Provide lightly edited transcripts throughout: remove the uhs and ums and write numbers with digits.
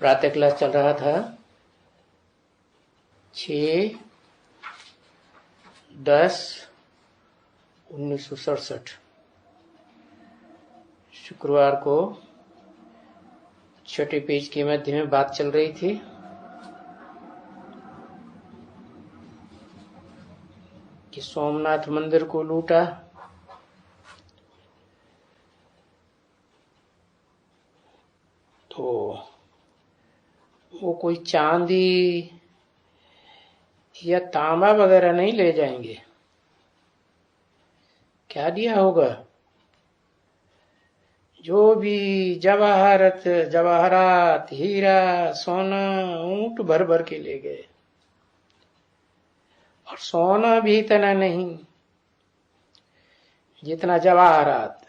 प्रातः क्लास चल रहा था 6/10/1967 शुक्रवार को छठे पेज के मध्य में बात चल रही थी कि सोमनाथ मंदिर को लूटा, तो वो कोई चांदी या तांबा वगैरह नहीं ले जाएंगे। क्या दिया होगा? जो भी जवाहरात, हीरा, सोना ऊंट भर भर के ले गए। और सोना भी इतना नहीं जितना जवाहरात,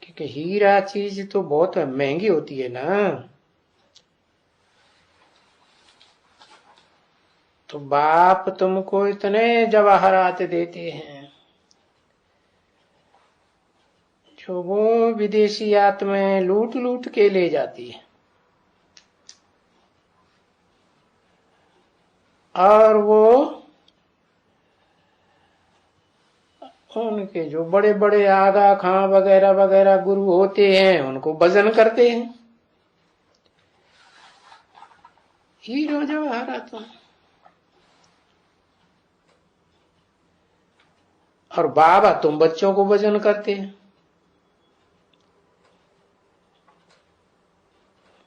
क्योंकि हीरा चीज तो बहुत महंगी होती है ना। तो बाप तुमको इतने जवाहरात देते हैं जो वो विदेशी आत्माएं लूट लूट के ले जाती है। और वो उनके जो बड़े बड़े आगा खां वगैरह वगैरह गुरु होते हैं उनको भजन करते हैं। हीरो जवाहरात। और बाबा तुम बच्चों को भजन करते हैं।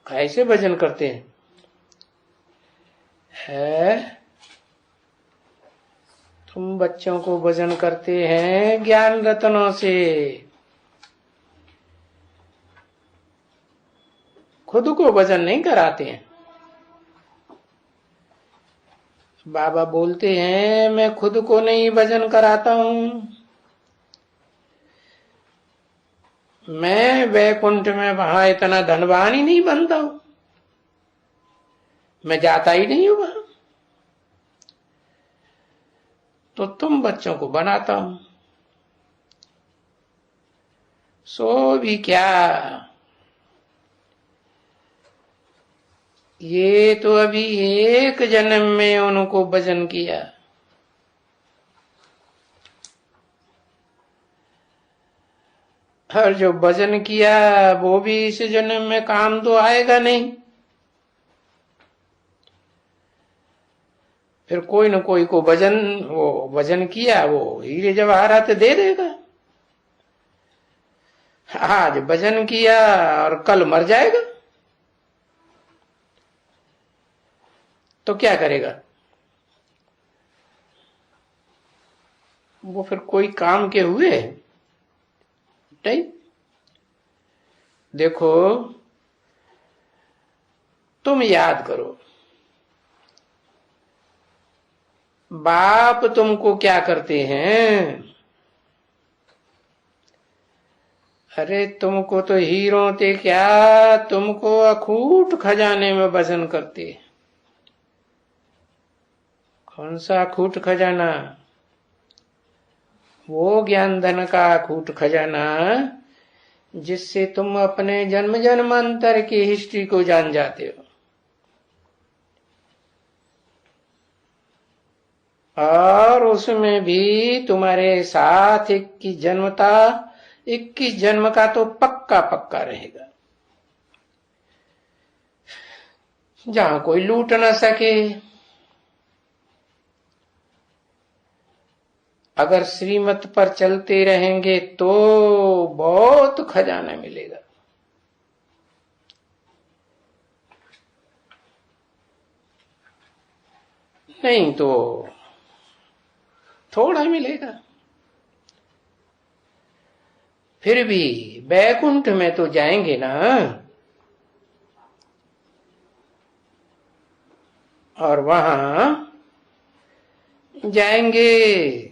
कैसे भजन करते हैं? तुम बच्चों को भजन करते हैं ज्ञान रत्नों से, खुद को भजन नहीं कराते हैं। बाबा बोलते हैं मैं खुद को नहीं भजन कराता हूं, मैं वैकुंठ में वहां इतना धनवान ही नहीं बनता हूं, मैं जाता ही नहीं हूं वहां, तो तुम बच्चों को बनाता हूं। सो भी क्या, ये तो अभी एक जन्म में उनको भजन किया, और जो भजन किया वो भी इस जन्म में काम तो आएगा नहीं। फिर कोई न कोई को भजन किया वो हीरे जवाहरात दे देगा। आज भजन किया और कल मर जाएगा तो क्या करेगा? वो फिर कोई काम के हुए नहीं। देखो तुम याद करो, बाप तुमको क्या करते हैं? अरे तुमको तो हीरो थे क्या, तुमको अखूट खजाने में भजन करते। कौन सा अखूट खजाना? वो ज्ञान धन का अखूट खजाना जिससे तुम अपने जन्म जन्मांतर की हिस्ट्री को जान जाते हो। और उसमें भी तुम्हारे साथ 21 जन्म था, 21 जन्म का तो पक्का पक्का रहेगा, जहां कोई लूट न सके। अगर श्रीमत पर चलते रहेंगे तो बहुत खजाना मिलेगा, नहीं तो थोड़ा मिलेगा। फिर भी बैकुंठ में तो जाएंगे ना, और वहां जाएंगे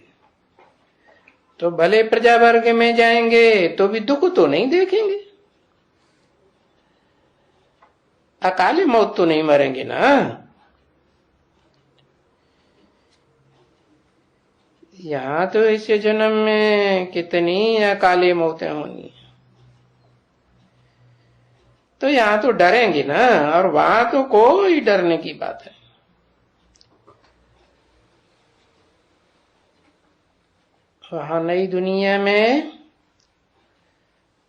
तो भले प्रजा वर्ग में जाएंगे तो भी दुख तो नहीं देखेंगे, अकाली मौत तो नहीं मरेंगे ना। यहाँ तो इस जन्म में कितनी अकाली मौतें होनी, तो यहां तो डरेंगे ना, और वहां तो कोई डरने की बात है। वहां नई दुनिया में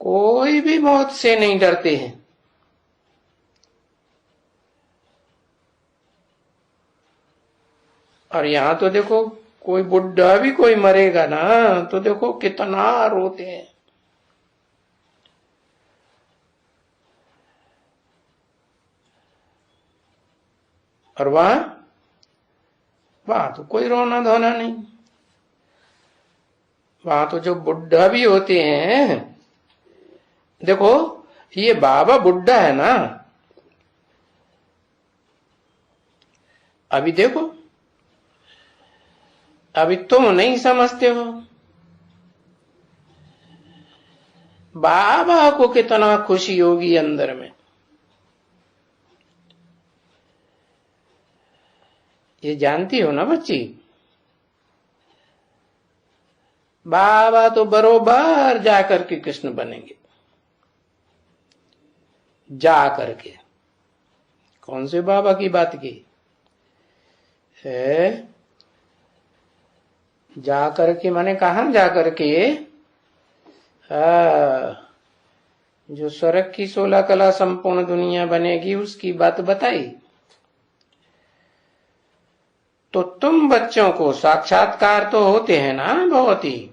कोई भी मौत से नहीं डरते हैं। और यहां तो देखो, कोई बुढ़ा भी कोई मरेगा ना तो देखो कितना रोते हैं। और वहां वहां तो कोई रोना धोना नहीं। वहां तो जो बुढ़ा भी होते हैं, देखो ये बाबा बुढ़ा है ना, अभी देखो, अभी तुम नहीं समझते हो बाबा को कितना खुशी होगी अंदर में। ये जानती हो ना बच्ची, बाबा तो बरोबर जाकर के कृष्ण बनेंगे। जा करके, कौन से बाबा की बात की है? जा करके माने कहां जा करके? जो स्वर्ग की 16 कला संपूर्ण दुनिया बनेगी उसकी बात बताई। तो तुम बच्चों को साक्षात्कार तो होते हैं ना, बहुत ही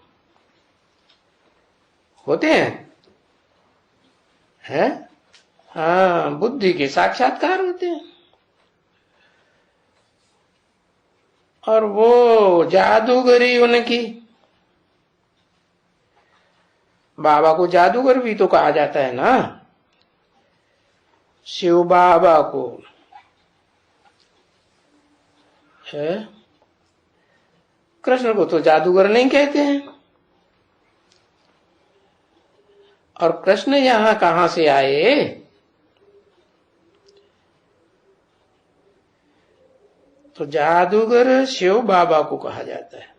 होते हैं? हाँ, बुद्धि के साक्षात्कार होते हैं। और वो जादूगरी उनकी, बाबा को जादूगर भी तो कहा जाता है ना, शिव बाबा को है। कृष्ण को तो जादूगर नहीं कहते हैं। और कृष्ण यहां कहां से आए? तो जादूगर शिव बाबा को कहा जाता है।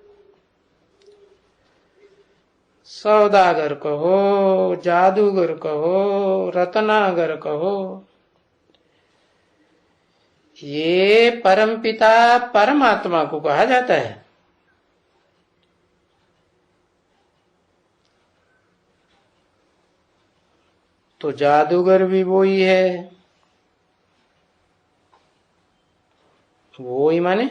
सौदागर कहो, जादूगर कहो, रत्नागर कहो, ये परमपिता परमात्मा को कहा जाता है। तो जादूगर भी वो ही है। वो ही माने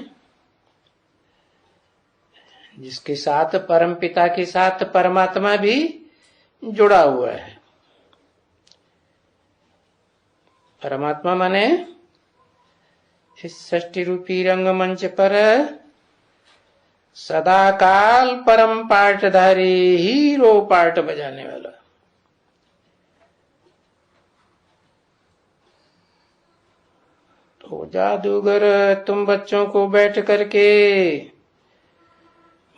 जिसके साथ परमपिता के साथ परमात्मा भी जुड़ा हुआ है। परमात्मा माने इस सृष्टि रूपी रंगमंच पर सदा काल परम पाटधारी हीरो पार्ट बजाने वाला। तो जादूगर तुम बच्चों को बैठ करके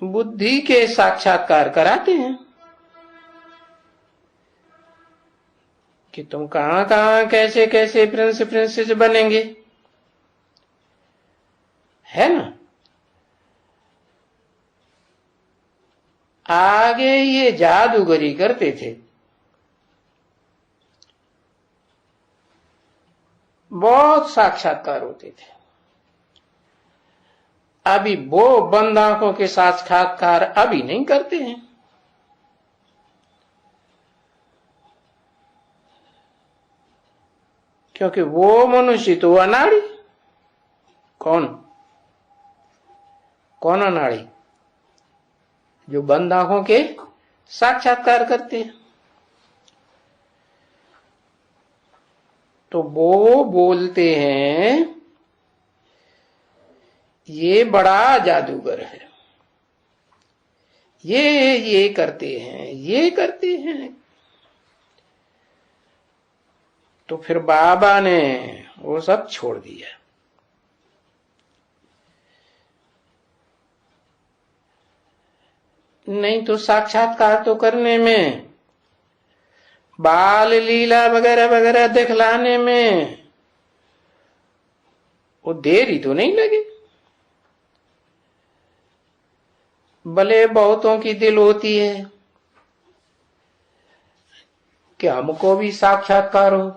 बुद्धि के साक्षात्कार कराते हैं कि तुम कहां कहां कैसे कैसे प्रिंस प्रिंसेस बनेंगे, है ना। आगे ये जादूगरी करते थे, बहुत साक्षात्कार होते थे। अभी वो बंद आंखों के साक्षात्कार अभी नहीं करते हैं, क्योंकि वो मनुष्य तो अनाड़ी। कौन कौन अनाड़ी? जो बंद आंखों के साक्षात्कार करते हैं। तो वो बोलते हैं ये बड़ा जादूगर है, ये करते हैं, ये करते हैं। तो फिर बाबा ने वो सब छोड़ दिया। नहीं तो साक्षात्कार तो करने में, बाल लीला वगैरह वगैरह दिखलाने में वो देरी तो नहीं लगी। भले बहुतों की दिल होती है कि हमको भी साक्षात्कार हो,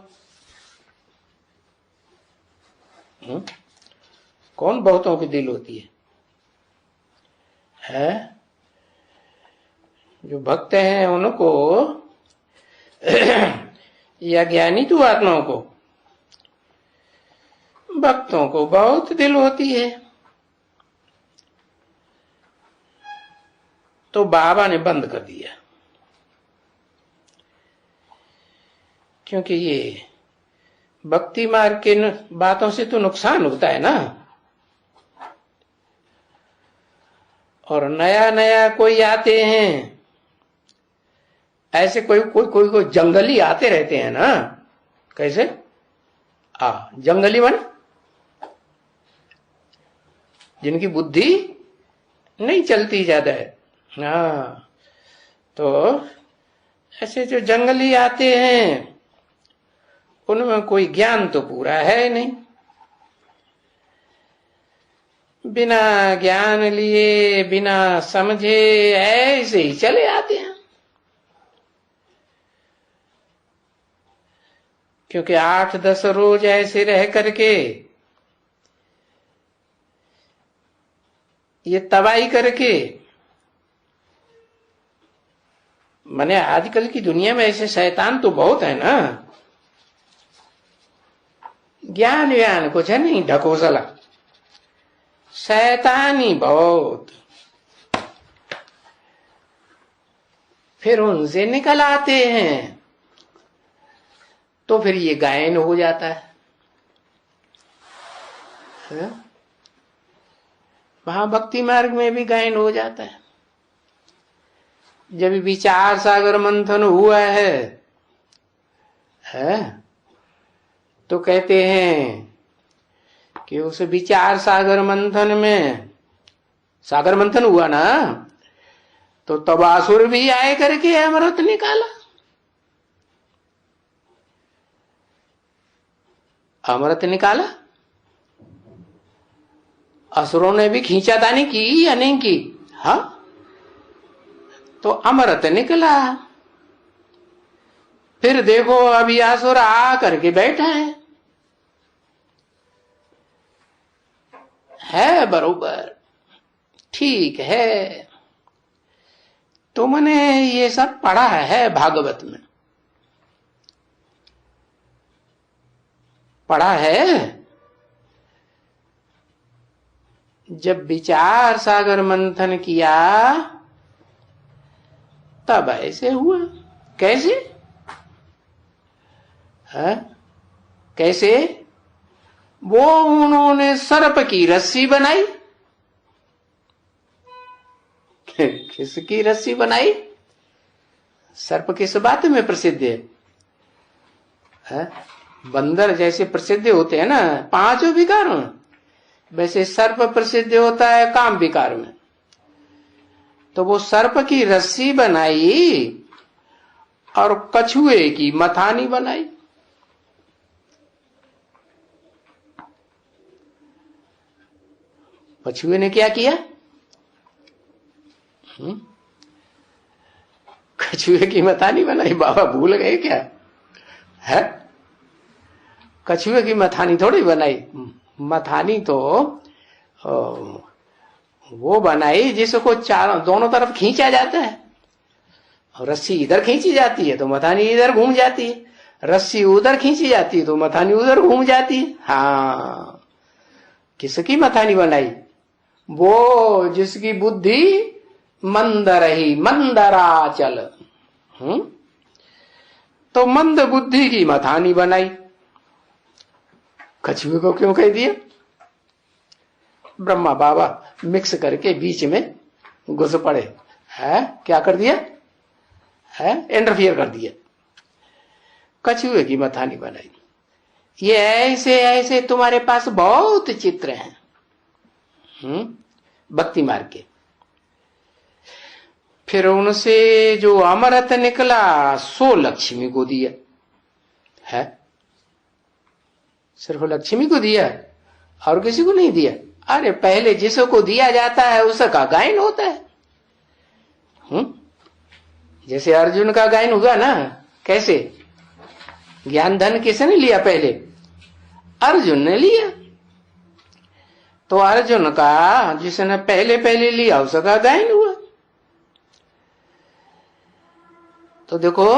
कौन बहुतों की दिल होती है? जो भक्त हैं उनको या ज्ञानी तो आत्माओं को? भक्तों को बहुत दिल होती है। तो बाबा ने बंद कर दिया, क्योंकि ये भक्ति मार्ग के बातों से तो नुकसान होता है ना। और नया नया कोई आते हैं, ऐसे कोई जंगली आते रहते हैं ना। कैसे? जंगली मन, जिनकी बुद्धि नहीं चलती ज्यादा है। तो ऐसे जो जंगली आते हैं उनमें कोई ज्ञान तो पूरा है नहीं। बिना ज्ञान लिए, बिना समझे ऐसे ही चले आते हैं। क्योंकि 8-10 रोज ऐसे रह करके ये तबाही करके, माने आजकल की दुनिया में ऐसे शैतान तो बहुत है ना। ज्ञान कुछ है नहीं, ढकोसला शैतानी बहुत। फिर उनसे निकल आते हैं तो फिर ये गायन हो जाता है। वहां भक्ति मार्ग में भी गायन हो जाता है। जब विचार सागर मंथन हुआ है तो कहते हैं कि उस विचार सागर मंथन में, सागर मंथन हुआ ना, तो तबासुर भी आए करके अमृत निकाला। अमृत निकाला। असुरों ने भी खींचातानी की या नहीं की? तो अमृत निकला। फिर देखो अभी असुर आ करके बैठा है बरोबर, ठीक है। तुमने ये सब पढ़ा है भागवत में, पढ़ा है। जब विचार सागर मंथन किया तब ऐसे हुआ। कैसे? कैसे? वो उन्होंने सर्प की रस्सी बनाई। किसकी रस्सी बनाई? सर्प किस बात में प्रसिद्ध है? बंदर जैसे प्रसिद्ध होते हैं ना 5 विकारों में, वैसे सर्प प्रसिद्ध होता है काम विकार में। तो वो सर्प की रस्सी बनाई और कछुए की मथानी बनाई। कछुए ने क्या किया? कछुए की मथानी बनाई। बाबा भूल गए क्या? है कछुए की मथानी थोड़ी बनाई। मथानी तो वो बनाई जिसको दोनों तरफ खींचा जाता है। और रस्सी इधर खींची जाती है तो मथानी इधर घूम जाती है, रस्सी उधर खींची जाती है तो मथानी उधर घूम जाती है। किसकी मथानी बनाई? वो जिसकी बुद्धि मंद रही, मंदराचल। तो मंद बुद्धि की मथानी बनाई। कछुए को क्यों कह दिया? ब्रह्मा बाबा मिक्स करके बीच में घुस पड़े। क्या कर दिया? इंटरफियर कर दिया। कछुए की मथानी बनाई। ये ऐसे ऐसे तुम्हारे पास बहुत चित्र हैं भक्ति मार्ग के। फिर उनसे जो अमृत निकला सो लक्ष्मी को दिया है। सिर्फ लक्ष्मी को दिया और किसी को नहीं दिया। अरे पहले जिसको दिया जाता है उसका गायन होता है। जैसे अर्जुन का गायन हुआ ना, कैसे? ज्ञान धन किसने लिया? पहले अर्जुन ने लिया। तो अर्जुन का जिसने पहले पहले लिया उसका गायन हुआ। तो देखो,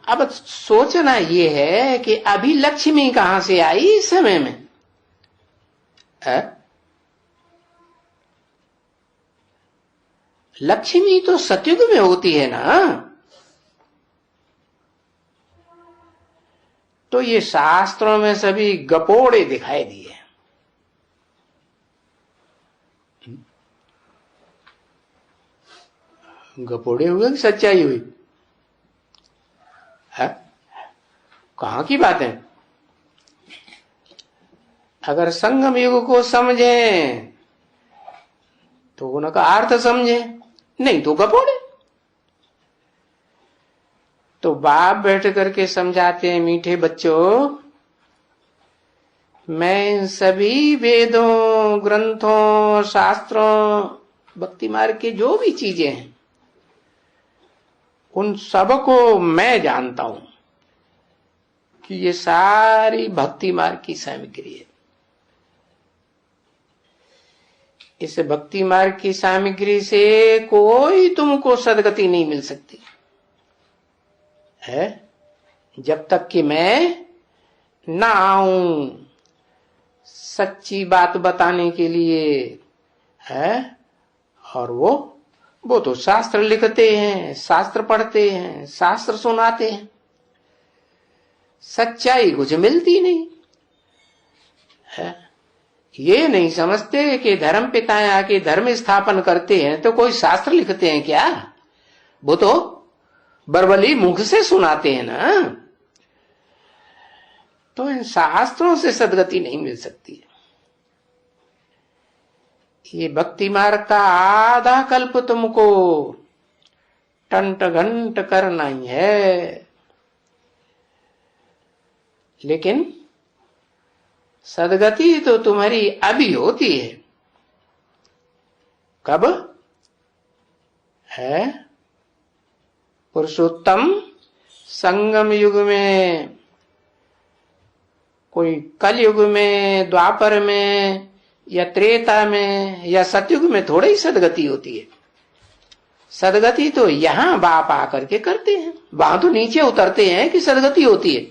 अब सोचना ये है कि अभी लक्ष्मी कहां से आई इस समय में है? लक्ष्मी तो सतयुग में होती है ना। तो ये शास्त्रों में सभी गपोड़े दिखाई दिए। गपोड़े हुए कि सच्चाई हुई है? कहां की बात है? अगर संगम युग को समझें तो उनका अर्थ समझे, नहीं तो गपोड़े। तो बाप बैठ करके समझाते हैं, मीठे बच्चों, मैं इन सभी वेदों, ग्रंथों, शास्त्रों, भक्ति मार्ग के जो भी चीजें हैं उन सबको मैं जानता हूं कि ये सारी भक्ति मार्ग की सामग्री है। इस भक्ति मार्ग की सामग्री से कोई तुमको सदगति नहीं मिल सकती है जब तक कि मैं ना आऊं सच्ची बात बताने के लिए है। और वो तो शास्त्र लिखते हैं, शास्त्र पढ़ते हैं, शास्त्र सुनाते हैं, सच्चाई कुछ मिलती नहीं है। ये नहीं समझते कि धर्म पिताएं आके धर्म स्थापन करते हैं तो कोई शास्त्र लिखते हैं क्या? वो तो बरबली मुख से सुनाते हैं ना। तो इन शास्त्रों से सदगति नहीं मिल सकती। ये भक्ति मार्ग का आधा कल्प तुमको टंट घंट करना ही है, लेकिन सदगति तो तुम्हारी अभी होती है। कब है? पुरुषोत्तम संगम युग में, कोई कल युग में, द्वापर में, या त्रेता में, या सतयुग में थोड़ी ही सदगति होती है। सदगति तो यहां बाप आकर के करते हैं, वहां तो नीचे उतरते हैं कि सदगति होती है।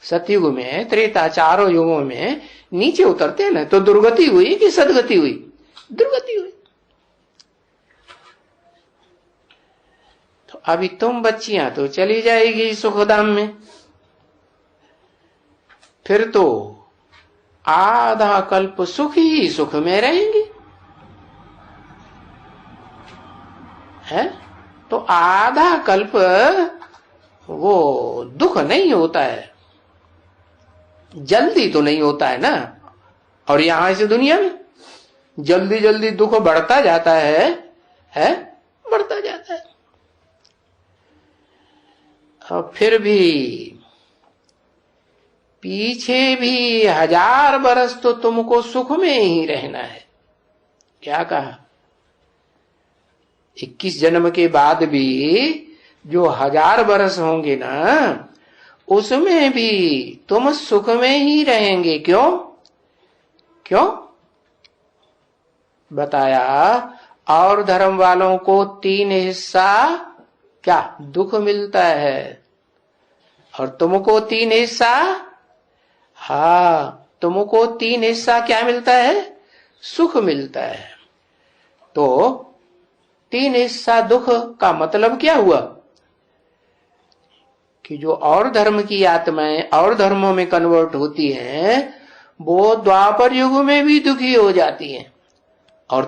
सतयुग में, त्रेता, चारों युगों में नीचे उतरते हैं ना। तो दुर्गति हुई कि सदगति हुई? दुर्गति हुई। तो अभी तुम बच्चियां तो चली जाएगी सुखधाम में, फिर तो आधा कल्प सुख ही सुख में रहेंगे है। तो आधा कल्प वो दुख नहीं होता है, जल्दी तो नहीं होता है ना। और यहां से दुनिया में जल्दी जल्दी दुख बढ़ता जाता है बढ़ता जाता है। और फिर भी पीछे भी 1000 बरस तो तुमको सुख में ही रहना है। क्या कहा? 21 जन्म के बाद भी जो 1000 बरस होंगे ना, उसमें भी तुम सुख में ही रहेंगे। क्यों? बताया, और धर्म वालों को 3 हिस्सा क्या दुख मिलता है, और तुमको 3 हिस्सा, तुमको 3 हिस्सा क्या मिलता है? सुख मिलता है। तो 3 हिस्सा दुख का मतलब क्या हुआ? कि जो और धर्म की आत्माएं और धर्मों में कन्वर्ट होती हैं, वो द्वापर युग में भी दुखी हो जाती हैं। और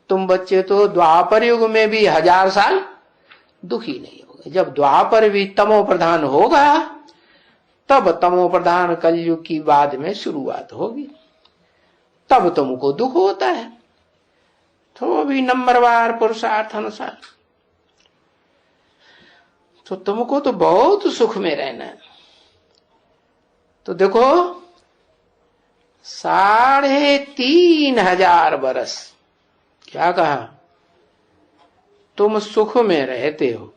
तुम बच्चे तो द्वापर युग में भी 1000 साल दुखी नहीं होगे। जब द्वापर भी तमो प्रधान होगा, तब तमो प्रधान कलयुग की बाद में शुरुआत होगी, तब तुमको दुख होता है। तो भी नंबरवार पुरुषार्थ अनुसार तो तुमको तो बहुत सुख में रहना है। तो देखो, 3500 बरस क्या कहा? तुम सुख में रहते हो,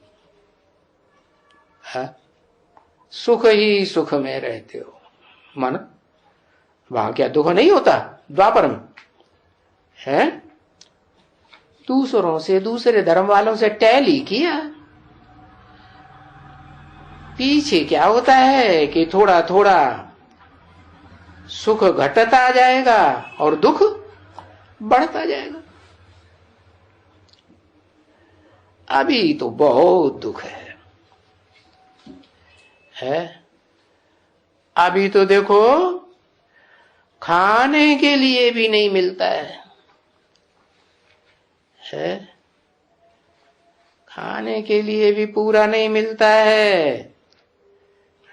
सुख ही सुख में रहते हो। मन, वहां क्या दुख नहीं होता द्वापर में? है दूसरों से, दूसरे धर्म वालों से टैल ही किया। पीछे क्या होता है कि थोड़ा थोड़ा सुख घटता जाएगा और दुख बढ़ता जाएगा। अभी तो बहुत दुख है। अभी तो देखो खाने के लिए भी नहीं मिलता है। खाने के लिए भी पूरा नहीं मिलता है,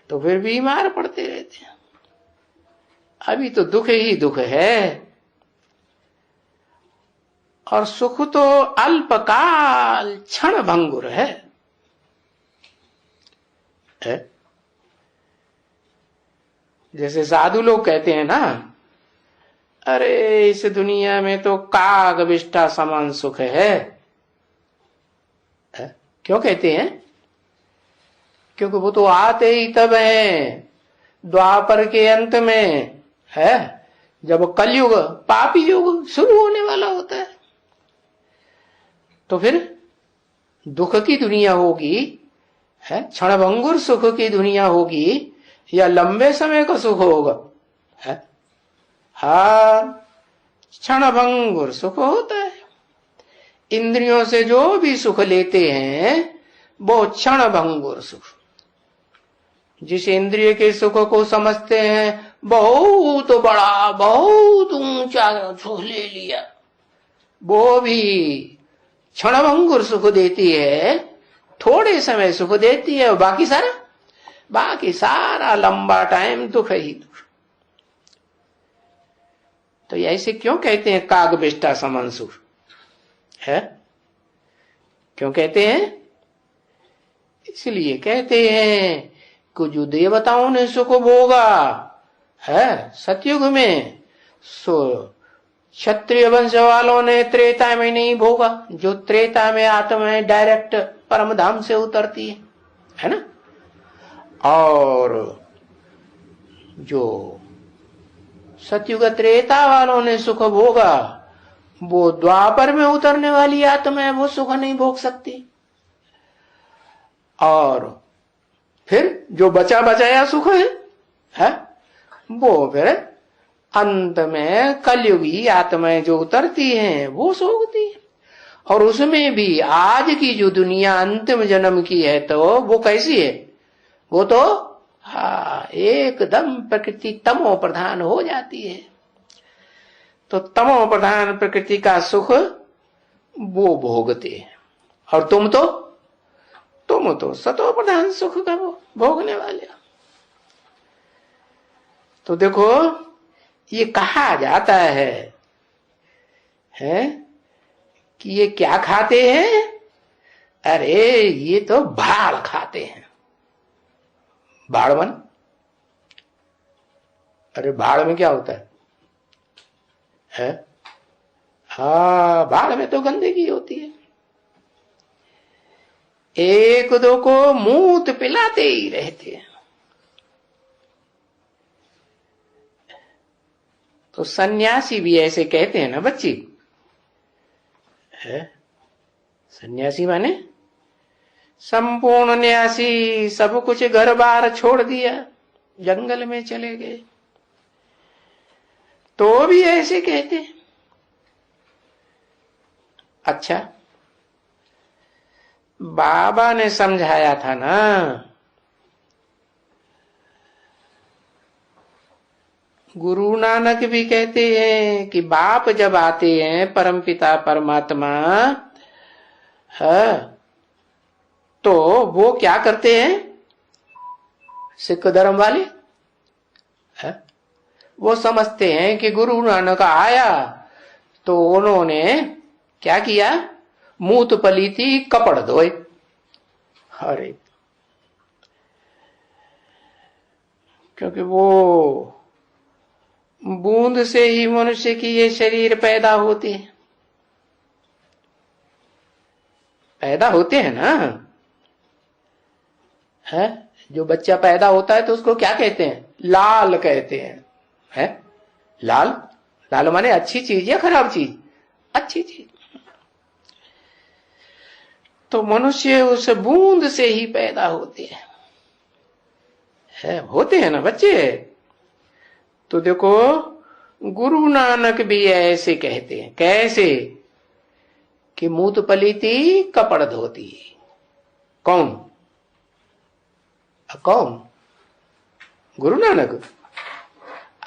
तो फिर बीमार पड़ते रहते हैं। अभी तो दुख ही दुख है। और सुख तो अल्पकाल क्षण भंगुर है। जैसे साधु लोग कहते हैं ना, अरे इस दुनिया में तो काग विष्ठा समान सुख है। क्यों कहते हैं? क्योंकि वो तो आते ही तब है द्वापर के अंत में, है जब कलयुग पापी युग शुरू होने वाला होता है। तो फिर दुख की दुनिया होगी, है क्षणभंगुर सुख की दुनिया होगी, या लंबे समय का सुख होगा? है हाँ, क्षणभंगुर सुख होता है। इंद्रियों से जो भी सुख लेते हैं वो क्षणभंगुर सुख। जिस इंद्रिय के सुख को समझते हैं बहुत बड़ा, बहुत ऊंचा सुख ले लिया, वो भी क्षणभंगुर सुख देती है, थोड़े समय सुख देती है, और बाकी सारा लंबा टाइम दुख ही दुख। तो ऐसे क्यों कहते हैं काग विष्ठा समान सुख? है क्यों कहते हैं? इसलिए कहते हैं कि जो देवताओं ने सुख भोगा है सतयुग में, सो क्षत्रिय वंश वालों ने त्रेता में नहीं भोगा। जो त्रेता में आत्मा डायरेक्ट परम धाम से उतरती है ना। और जो सतयुग त्रेता वालों ने सुख भोगा, वो द्वापर में उतरने वाली आत्मा है, वो सुख नहीं भोग सकती। और फिर जो बचा बचाया सुख है वो फिर अंत में कलयुगी आत्माएं जो उतरती हैं वो सोगती है। और उसमें भी आज की जो दुनिया अंतिम जन्म की है, तो वो कैसी है? वो तो एकदम प्रकृति तमो प्रधान हो जाती है। तो तमो प्रधान प्रकृति का सुख वो भोगते हैं, और तुम तो सतो प्रधान सुख का भोगने वाले। तो देखो ये कहा जाता है कि ये क्या खाते हैं? अरे ये तो भाड़ खाते हैं। भाड़ मन, अरे भाड़ में क्या होता है? हाँ, भाड़ में तो गंदगी होती है। एक दो को मूत पिलाते ही रहते हैं। तो सन्यासी भी ऐसे कहते हैं ना बच्ची, है सन्यासी माने संपूर्ण न्यासी, सब कुछ घर बार छोड़ दिया, जंगल में चले गए, तो भी ऐसे कहते। अच्छा, बाबा ने समझाया था ना, गुरु नानक भी कहते हैं कि बाप जब आते हैं परमपिता परमात्मा है, तो वो क्या करते हैं? सिख धर्म वाले है, वो समझते हैं कि गुरु नानक आया तो उन्होंने क्या किया? मूत पली थी, कपड़ धोए। अरे क्योंकि वो बूंद से ही मनुष्य की ये शरीर पैदा होते हैं ना। है जो बच्चा पैदा होता है तो उसको क्या कहते हैं? लाल कहते हैं, है लाल। लाल माने अच्छी चीज या खराब चीज? अच्छी चीज। तो मनुष्य उस बूंद से ही पैदा होते हैं, होते हैं ना बच्चे। तो देखो गुरु नानक भी ऐसे कहते हैं। कैसे? कि मूत पलीती कपड़ धोती। कौन? कौन? गुरु नानक।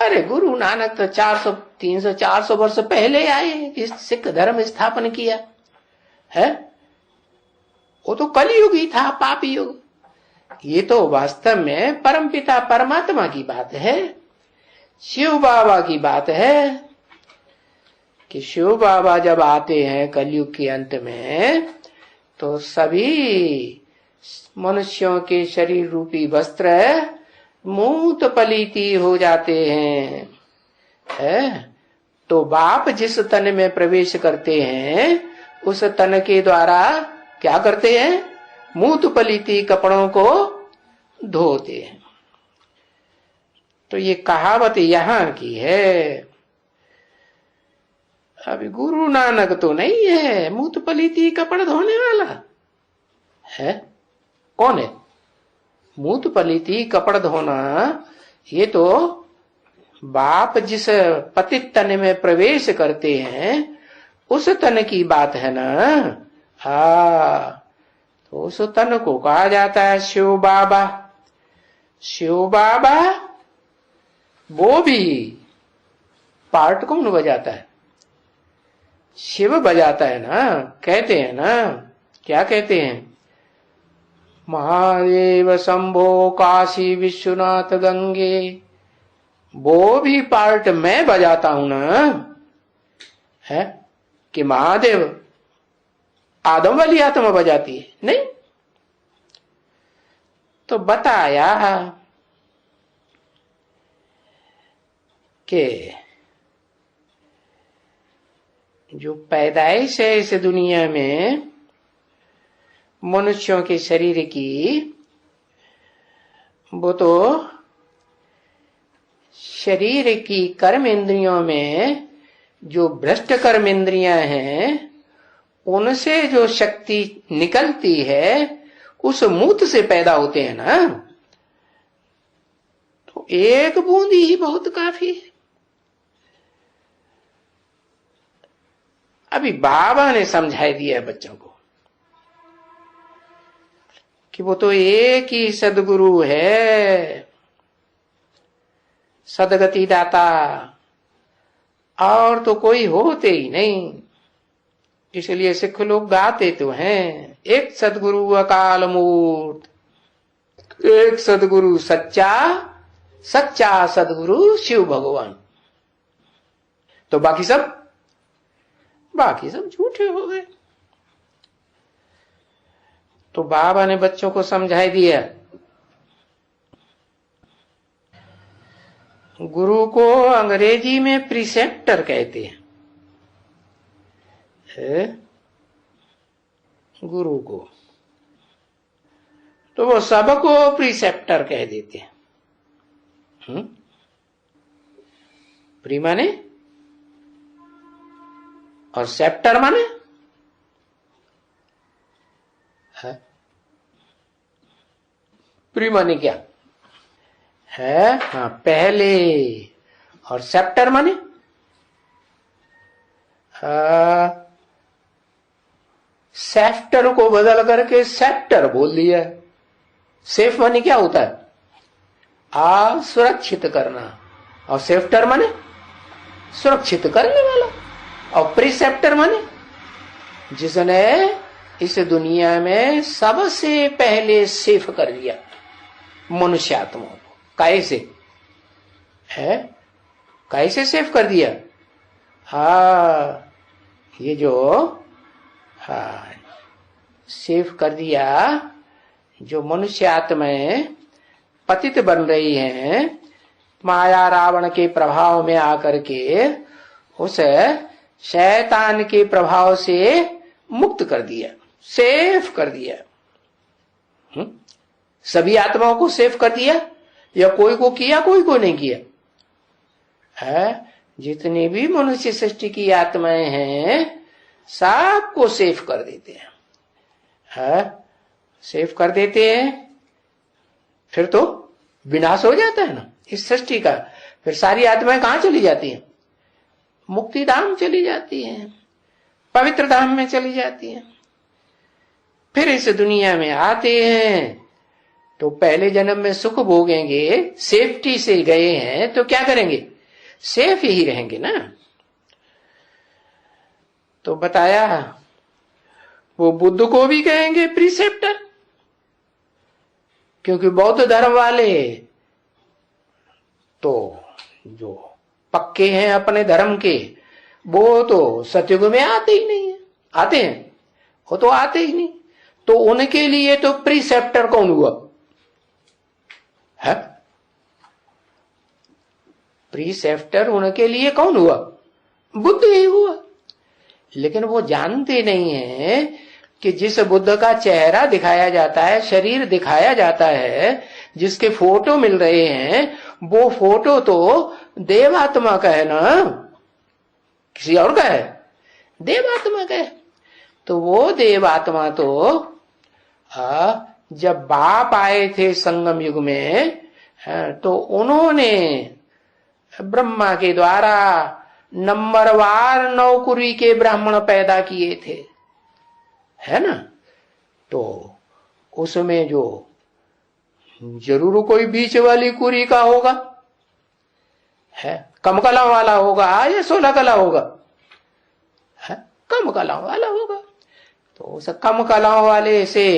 अरे गुरु नानक तो 400 300 400 वर्ष पहले आए, इस सिख धर्म स्थापन किया है। वो तो कलयुग ही था, पापी युग। ये तो वास्तव में परमपिता परमात्मा की बात है, शिव बाबा की बात है। कि शिव बाबा जब आते हैं कलयुग के अंत में, तो सभी मनुष्यों के शरीर रूपी वस्त्र मूत पलीती हो जाते हैं, तो बाप जिस तन में प्रवेश करते हैं, उस तन के द्वारा क्या करते हैं? मूत पलीती कपड़ों को धोते हैं। तो ये कहावत यहां की है। अभी गुरु नानक तो नहीं है मूत पलीती कपड़ धोने वाला है। कौन है मूत पलीती कपड़ धोना? ये तो बाप जिस पतित तन में प्रवेश करते हैं, उस तन की बात है ना। तो उस तन को कहा जाता है शिव बाबा। शिव बाबा वो भी पार्ट कौन बजाता है? शिव बजाता है ना। कहते हैं ना, क्या कहते हैं? महादेव शंभो काशी विश्वनाथ गंगे, वो भी पार्ट मैं बजाता हूं ना, है कि महादेव आदम वाली आत्मा बजाती है? नहीं। तो बताया कि जो पैदाइश है इस दुनिया में मनुष्यों के शरीर की, वो तो शरीर की कर्म इंद्रियों में जो भ्रष्ट कर्म इंद्रियां हैं, उनसे जो शक्ति निकलती है, उस मूत से पैदा होते हैं ना। तो एक बूंदी ही बहुत काफी है। अभी बाबा ने समझाई दिया है बच्चों को कि वो तो एक ही सदगुरु है, सदगति दाता, और तो कोई होते ही नहीं। इसलिए सिख लोग गाते तो हैं, एक सदगुरु अकाल मूर्त, एक सदगुरु सच्चा, सच्चा सदगुरु शिव भगवान। तो बाकी सब झूठे हो गए। तो बाबा ने बच्चों को समझाई दिया, गुरु को अंग्रेजी में प्रीसेप्टर कहते हैं। गुरु को तो वो सबको प्रीसेप्टर कह देते हैं। प्री माने और सेप्टर माने है। प्री माने क्या है? हाँ, पहले। और सेप्टर माने सेफ्टर को बदल करके सेप्टर बोल दिया। सेफ माने क्या होता है? सुरक्षित करना। और सेफ्टर माने सुरक्षित करने वाला। और प्रीसेप्टर माने जिसने इस दुनिया में सबसे पहले सेफ कर दिया मनुष्य आत्मा को। कैसे है? कैसे सेफ कर दिया? ये जो सेफ कर दिया, जो मनुष्य आत्माएं पतित बन रही हैं, माया रावण के प्रभाव में आकर के उस शैतान के प्रभाव से मुक्त कर दिया, सेफ कर दिया। सभी आत्माओं को सेफ कर दिया। या कोई को किया कोई को नहीं किया है। जितनी भी मनुष्य सृष्टि की आत्माएं हैं सबको सेफ कर देते हैं, सेफ कर देते हैं। फिर तो विनाश हो जाता है ना इस सृष्टि का। फिर सारी आत्माएं कहां चली जाती हैं? मुक्ति धाम चली जाती हैं, पवित्र धाम में चली जाती हैं। फिर इस दुनिया में आते हैं तो पहले जन्म में सुख भोगेंगे, सेफ्टी से गए हैं तो क्या करेंगे? सेफ ही रहेंगे ना। तो बताया वो बुद्ध को भी कहेंगे प्रीसेप्टर, क्योंकि बौद्ध धर्म वाले तो जो पक्के हैं अपने धर्म के वो तो सतयुग में आते ही नहीं है। आते हैं? वो तो आते ही नहीं। तो उनके लिए तो प्रीसेप्टर कौन हुआ है? प्रीसेप्टर उनके लिए कौन हुआ? बुद्ध ही हुआ। लेकिन वो जानते नहीं है कि जिस बुद्ध का चेहरा दिखाया जाता है, शरीर दिखाया जाता है, जिसके फोटो मिल रहे हैं, वो फोटो तो देवात्मा का है ना, किसी और का है? देवात्मा का है। तो वो देवात्मा तो जब बाप आए थे संगम युग में तो उन्होंने ब्रह्मा के द्वारा नंबरवार 9 कुरी के ब्राह्मण पैदा किए थे, है ना। तो उसमें जो जरूर कोई बीच वाली कुरी का होगा, है कम कला वाला होगा या 16 कला होगा? है कम कला वाला होगा। तो उस कम कला वाले से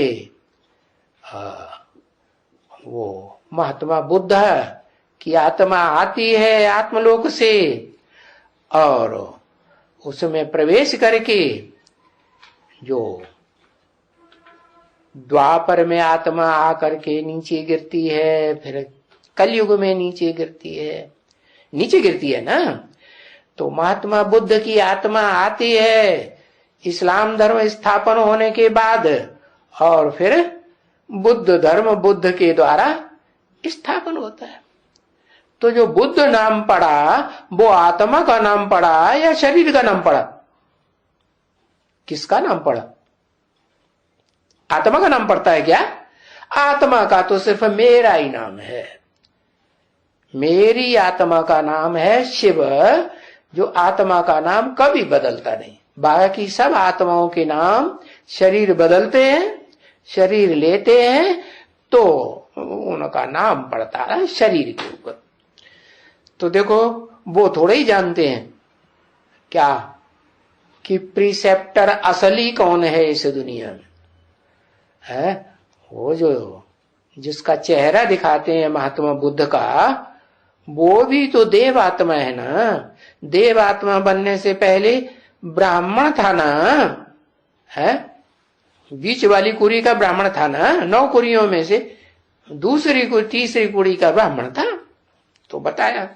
वो महात्मा बुद्ध की आत्मा आती है आत्मलोक से और उसमें प्रवेश करके जो द्वापर में आत्मा आकर के नीचे गिरती है, फिर कलयुग में नीचे गिरती है ना। तो महात्मा बुद्ध की आत्मा आती है इस्लाम धर्म स्थापन होने के बाद और फिर बुद्ध धर्म बुद्ध के द्वारा स्थापन होता है। तो जो बुद्ध नाम पड़ा वो आत्मा का नाम पड़ा या शरीर का नाम पड़ा? किसका नाम पड़ा? आत्मा का नाम पड़ता है क्या? आत्मा का तो सिर्फ मेरा ही नाम है। मेरी आत्मा का नाम है शिव, जो आत्मा का नाम कभी बदलता नहीं। बाकी सब आत्माओं के नाम शरीर बदलते हैं, शरीर लेते हैं तो उनका नाम पड़ता है शरीर के ऊपर। तो देखो वो थोड़े ही जानते हैं क्या कि प्रीसेप्टर असली कौन है इस दुनिया में, है वो जो जिसका चेहरा दिखाते हैं महात्मा बुद्ध का, वो भी तो देव आत्मा है ना। देव आत्मा बनने से पहले ब्राह्मण था ना, है बीच वाली कुरी का ब्राह्मण था ना। 9 कुरियों में से तीसरी कुरी का ब्राह्मण था। तो बताया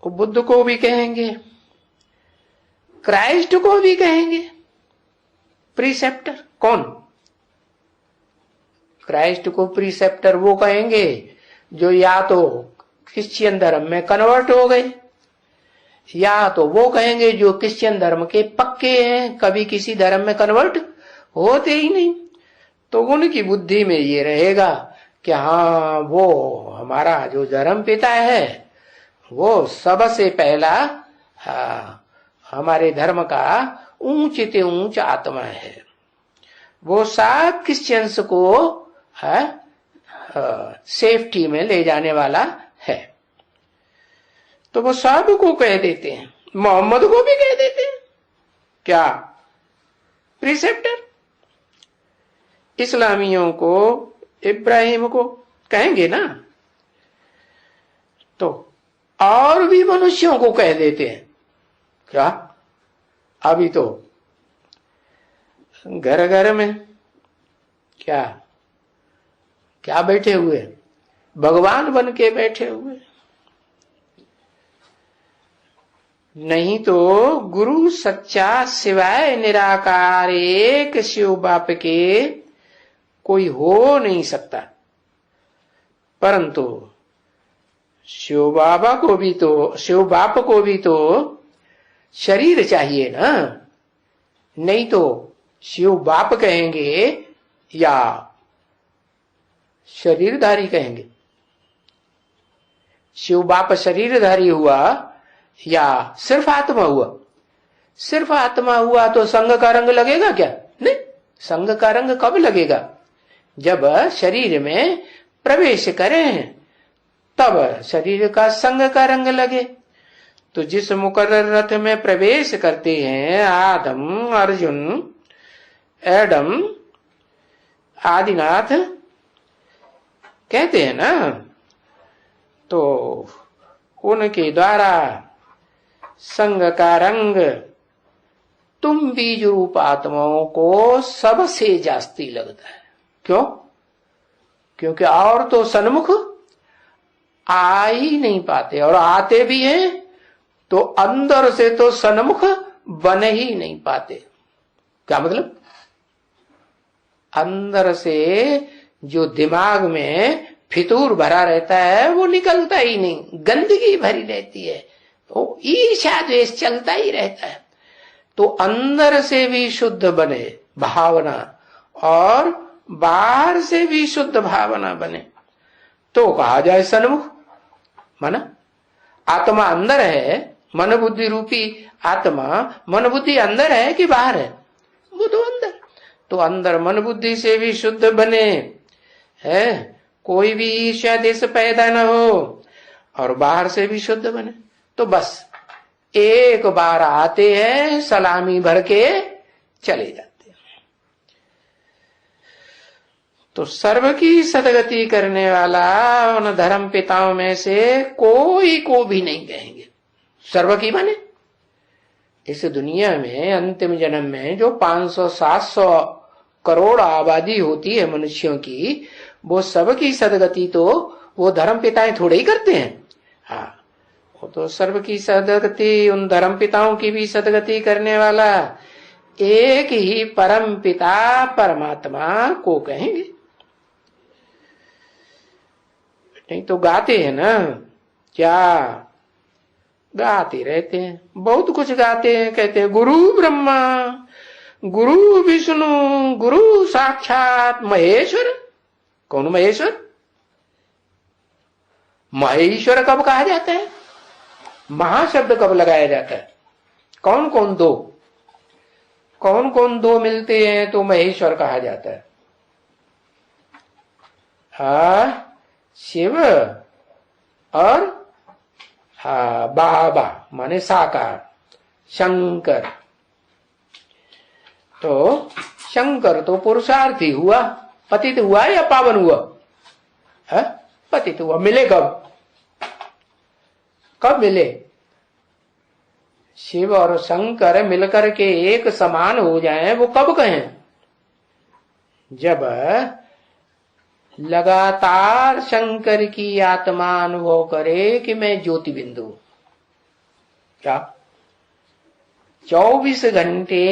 वो बुद्ध को भी कहेंगे, क्राइस्ट को भी कहेंगे प्रीसेप्टर। कौन? क्राइस्ट को प्रीसेप्टर वो कहेंगे जो या तो क्रिश्चियन धर्म में कन्वर्ट हो गए, या तो वो कहेंगे जो क्रिश्चियन धर्म के पक्के हैं, कभी किसी धर्म में कन्वर्ट होते ही नहीं। तो उनकी बुद्धि में ये रहेगा कि हाँ वो हमारा जो धर्म पिता है वो सबसे पहला हमारे धर्म का ऊंचे ऊंच आत्मा है। वो सब क्रिश्चियंस को सेफ्टी में ले जाने वाला है। तो वो सब को कह देते हैं, मोहम्मद को भी कह देते हैं क्या? प्रीसेप्टर। इस्लामियों को, इब्राहिम को कहेंगे ना। तो और भी मनुष्यों को कह देते हैं क्या? अभी तो घर घर में क्या क्या बैठे हुए, भगवान बन के बैठे हुए। नहीं तो गुरु सच्चा सिवाय निराकार एक शिव बाप के कोई हो नहीं सकता। परंतु शिव बाबा को भी तो, शिव बाप को भी तो शरीर चाहिए ना, नहीं तो शिव बाप कहेंगे या शरीरधारी कहेंगे। शिव बाप शरीरधारी हुआ या सिर्फ आत्मा हुआ? सिर्फ आत्मा हुआ तो संग का रंग लगेगा क्या? नहीं, संग का रंग कब लगेगा? जब शरीर में प्रवेश करें तब शरीर का संग का रंग लगे। तो जिस मुकर्रर रथ में प्रवेश करते हैं आदम, अर्जुन, एडम, आदिनाथ कहते हैं ना, तो उनके द्वारा संग का रंग तुम बीज रूप आत्माओं को सबसे जास्ती लगता है। क्यों? क्योंकि और तो सन्मुख आ ही नहीं पाते, और आते भी हैं तो अंदर से तो सन्मुख बन ही नहीं पाते। क्या मतलब? अंदर से जो दिमाग में फितूर भरा रहता है वो निकलता ही नहीं, गंदगी भरी रहती है, वो ईर्ष्या द्वेष चलता ही रहता है। तो अंदर से भी शुद्ध बने भावना और बाहर से भी शुद्ध भावना बने तो कहा जाए सन्मुख। माना आत्मा अंदर है, मन बुद्धि रूपी आत्मा, मन बुद्धि अंदर है कि बाहर है? वो तो अंदर। तो अंदर मन बुद्धि से भी शुद्ध बने है, कोई भी ईर्ष्या देश पैदा न हो, और बाहर से भी शुद्ध बने, तो बस एक बार आते हैं सलामी भर के चले जाते हैं। तो सर्व की सदगति करने वाला उन धर्म पिताओं में से कोई को भी नहीं कहेंगे। सर्व की माने इस दुनिया में अंतिम जन्म में जो 500-700 करोड़ आबादी होती है मनुष्यों की, वो सबकी सदगति तो वो धर्म पिताएं थोड़े ही करते हैं। हाँ, वो तो सर्व की सदगति उन धर्म पिताओं की भी सदगति करने वाला एक ही परम पिता परमात्मा को कहेंगे। नहीं तो गाते हैं ना, क्या गाते रहते हैं, बहुत कुछ गाते हैं, कहते हैं गुरु ब्रह्मा, गुरु विष्णु, गुरु साक्षात महेश्वर। कौन महेश्वर? महेश्वर कब कहा जाता है? महाशब्द कब लगाया जाता है? कौन कौन दो, कौन कौन दो मिलते हैं तो महेश्वर कहा जाता है? शिव और बाबा माने साकार, शंकर। तो शंकर तो पुरुषार्थी हुआ, पतित हुआ या पावन हुआ? है पतित हुआ। मिले कब? कब मिले? शिव और शंकर मिलकर के एक समान हो जाएं, वो कब कहें? जब लगातार शंकर की आत्मा अनुभव करे कि मैं ज्योति बिंदु। क्या 24 घंटे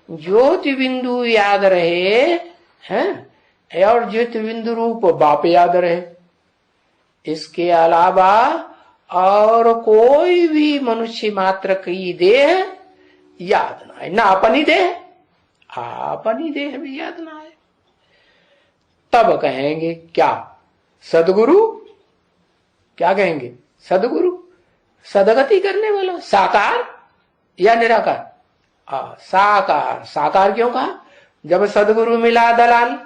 ज्योति बिंदु याद रहे हैं, और ज्योति बिंदु रूप बाप याद रहे, इसके अलावा और कोई भी मनुष्य मात्र की देह याद ना आए, ना अपनी देह, अपनी देह भी याद ना आए, तब कहेंगे क्या? सदगुरु। क्या कहेंगे? सदगुरु, सदगति करने वाला। साकार या निराकार? साकार। साकार क्यों कहा? जब सदगुरु मिला दलाल।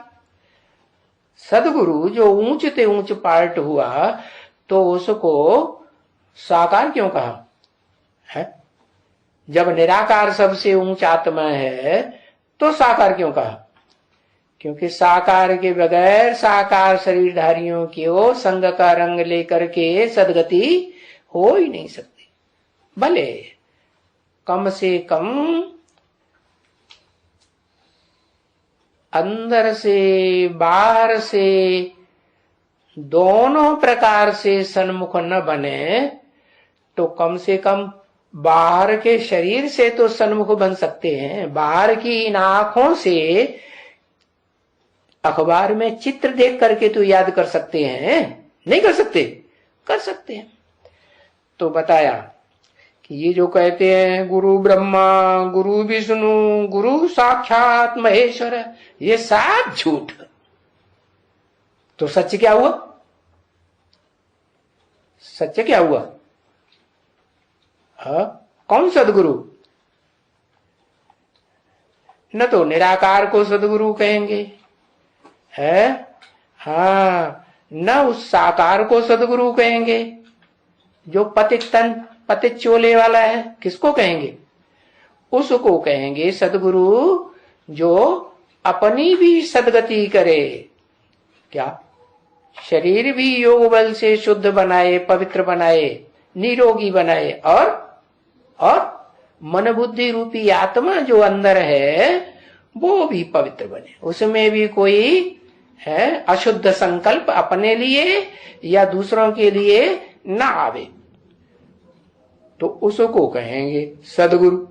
सदगुरु जो ऊंच ते ऊंच पार्ट हुआ तो उसको साकार क्यों कहा है? जब निराकार सबसे ऊंच आत्मा है तो साकार क्यों कहा? क्योंकि साकार के बगैर साकार शरीरधारियों की वो संग का रंग लेकर के सदगति हो ही नहीं सकती। भले कम से कम अंदर से बाहर से दोनों प्रकार से सन्मुख न बने तो कम से कम बाहर के शरीर से तो सन्मुख बन सकते हैं। बाहर की इन आंखों से अखबार में चित्र देख करके तो याद कर सकते हैं? नहीं कर सकते? कर सकते हैं। तो बताया कि ये जो कहते हैं गुरु ब्रह्मा, गुरु विष्णु, गुरु साक्षात महेश्वर, ये सब झूठ। तो सच क्या हुआ? सत्य क्या हुआ? कौन सदगुरु? न तो निराकार को सदगुरु कहेंगे है, हाँ, न उस साकार को सदगुरु कहेंगे जो पतित तन पतित चोले वाला है। किसको कहेंगे? उसको कहेंगे सदगुरु जो अपनी भी सदगति करे। क्या? शरीर भी योग बल से शुद्ध बनाए, पवित्र बनाए, निरोगी बनाए, और मन बुद्धि रूपी आत्मा जो अंदर है वो भी पवित्र बने, उसमें भी कोई है अशुद्ध संकल्प अपने लिए या दूसरों के लिए ना आवे, तो उसको कहेंगे सदगुरु।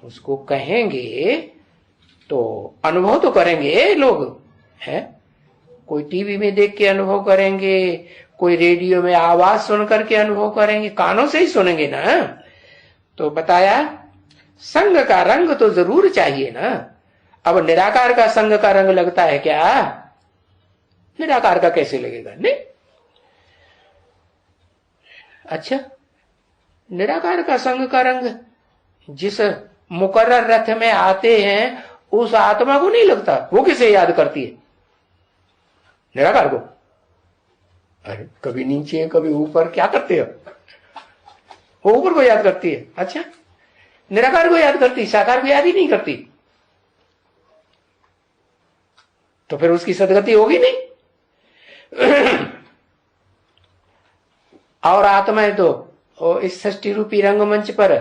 उसको कहेंगे तो अनुभव तो करेंगे लोग, है कोई टीवी में देख के अनुभव करेंगे, कोई रेडियो में आवाज सुन करके अनुभव करेंगे, कानों से ही सुनेंगे ना। तो बताया संग का रंग तो जरूर चाहिए ना। अब निराकार का संग का रंग लगता है क्या? निराकार का कैसे लगेगा? नहीं। अच्छा, निराकार का संग का रंग जिस मुकर्रर रथ में आते हैं उस आत्मा को नहीं लगता। वो किसे याद करती है? निराकार को। अरे कभी नीचे कभी ऊपर, क्या करते हो? वो ऊपर को याद करती है। अच्छा, निराकार को याद करती, साकार को याद ही नहीं करती, तो फिर उसकी सदगति होगी नहीं। और आत्माएं तो इस सृष्टि रूपी रंगमंच पर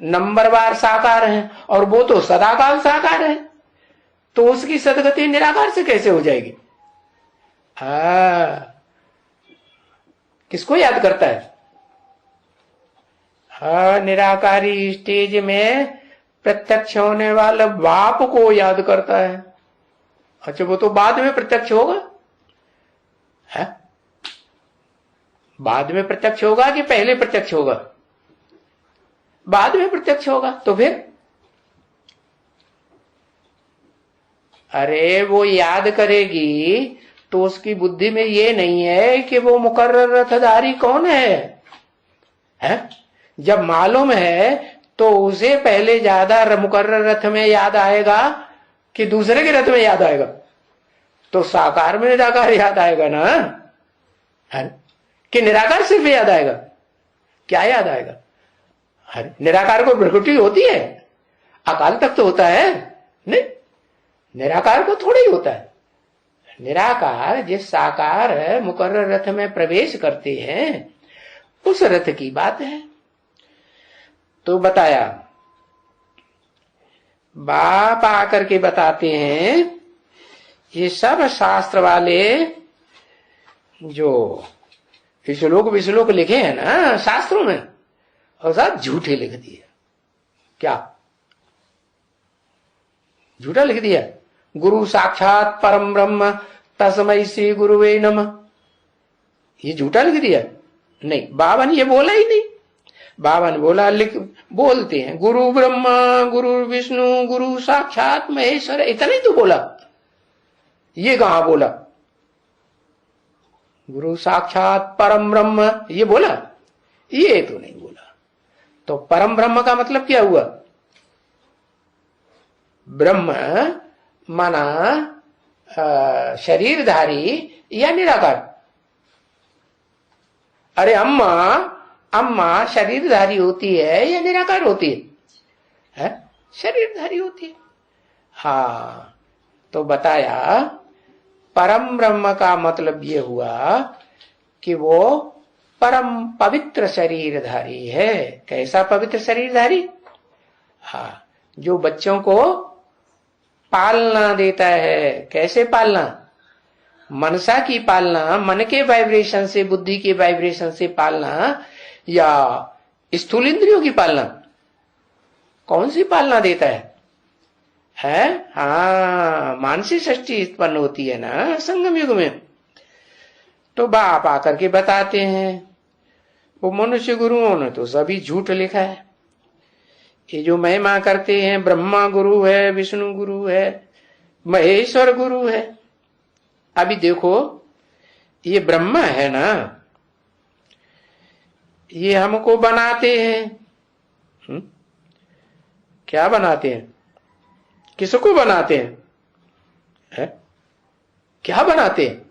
नंबरवार साकार है, और वो तो सदाकाल साकार है, तो उसकी सदगति निराकार से कैसे हो जाएगी? किसको याद करता है? निराकारी स्टेज में प्रत्यक्ष होने वाला बाप को याद करता है। अच्छा, वो तो बाद में प्रत्यक्ष होगा, है? बाद में प्रत्यक्ष होगा कि पहले प्रत्यक्ष होगा? बाद में प्रत्यक्ष होगा। तो फिर अरे वो याद करेगी तो उसकी बुद्धि में ये नहीं है कि वो मुकर्रर रथधारी कौन है? जब मालूम है तो उसे पहले ज्यादा मुकर्रर रथ में याद आएगा कि दूसरे के रथ में याद आएगा? तो साकार में निराकार याद आएगा ना, है? कि निराकार सिर्फ याद आएगा? क्या याद आएगा? निराकार को प्रकृति होती है, अकाल तक तो होता है नहीं, निराकार को थोड़ा ही होता है। निराकार जिस साकार मुकर्रर रथ में प्रवेश करते हैं उस रथ की बात है। तो बताया, बाप आकर के बताते हैं ये सब शास्त्र वाले जो विश्लोक लिखे हैं ना शास्त्रों में, और सब झूठे लिख दिए। क्या झूठा लिख दिया? गुरु साक्षात परम ब्रह्म तस्मै श्री गुरुवे नमः, ये झूठा लिख दिया? नहीं, बाबा ने ये बोला ही नहीं। बाबा ने बोला, बोलते हैं गुरु ब्रह्मा, गुरु विष्णु, गुरु साक्षात महेश्वर, इतना ही तो बोला। ये कहां बोला? गुरु साक्षात परम ब्रह्म ये बोला? ये तो नहीं बोला। तो परम ब्रह्म का मतलब क्या हुआ? ब्रह्म माना शरीरधारी या निराकार? अरे अम्मा शरीरधारी होती है या निराकार होती है? शरीरधारी होती है। हाँ, तो बताया परम ब्रह्म का मतलब ये हुआ कि वो परम पवित्र शरीरधारी है। कैसा पवित्र शरीरधारी? हाँ, जो बच्चों को पालना देता है। कैसे पालना? मनसा की पालना, मन के वाइब्रेशन से, बुद्धि के वाइब्रेशन से पालना, या स्थूल इंद्रियों की पालना? कौन सी पालना देता है? है। हाँ, मानसिक सृष्टि उत्पन्न होती है ना संगम युग में। तो बाप आकर के बताते हैं, वो मनुष्य गुरुओं ने तो सभी झूठ लिखा है। ये जो महिमा करते हैं, ब्रह्मा गुरु है, विष्णु गुरु है, महेश्वर गुरु है। अभी देखो, ये ब्रह्मा है ना, ये हमको बनाते हैं। क्या बनाते हैं? किसको बनाते हैं? है? क्या बनाते हैं?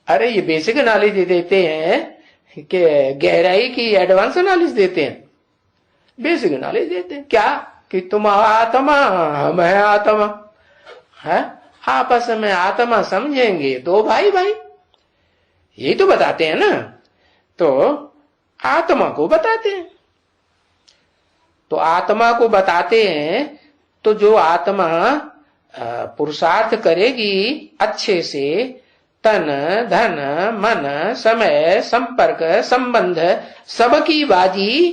अरे ये बेसिक नॉलेज दे देते हैं कि गहराई की एडवांस नॉलेज देते हैं। बेसिक नॉलेज देते हैं क्या कि तुम आत्मा, हम है आत्मा, है आपस में आत्मा समझेंगे तो भाई भाई, यही तो बताते हैं ना। तो आत्मा को बताते हैं, तो आत्मा को बताते हैं, तो जो आत्मा पुरुषार्थ करेगी अच्छे से, तन धन मन समय संपर्क संबंध सबकी बाजी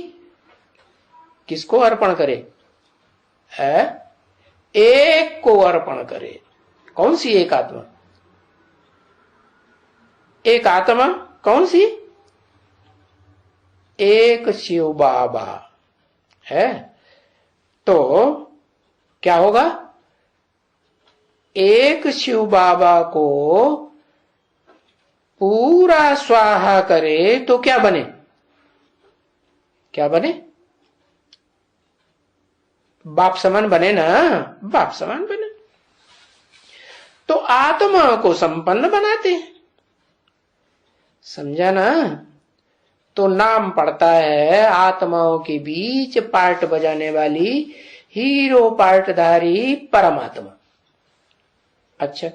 किसको अर्पण करे? एक को अर्पण करे। कौन सी एक आत्मा? एक आत्मा कौन सी? एक शिव बाबा है। तो क्या होगा? एक शिव बाबा को पूरा स्वाहा करे तो क्या बने? क्या बने? बाप समान बने ना, बाप समान बने। तो आत्मा को संपन्न बनाते हैं, समझा ना। तो नाम पड़ता है आत्माओं के बीच पार्ट बजाने वाली हीरो पार्टधारी परमात्मा। अच्छा,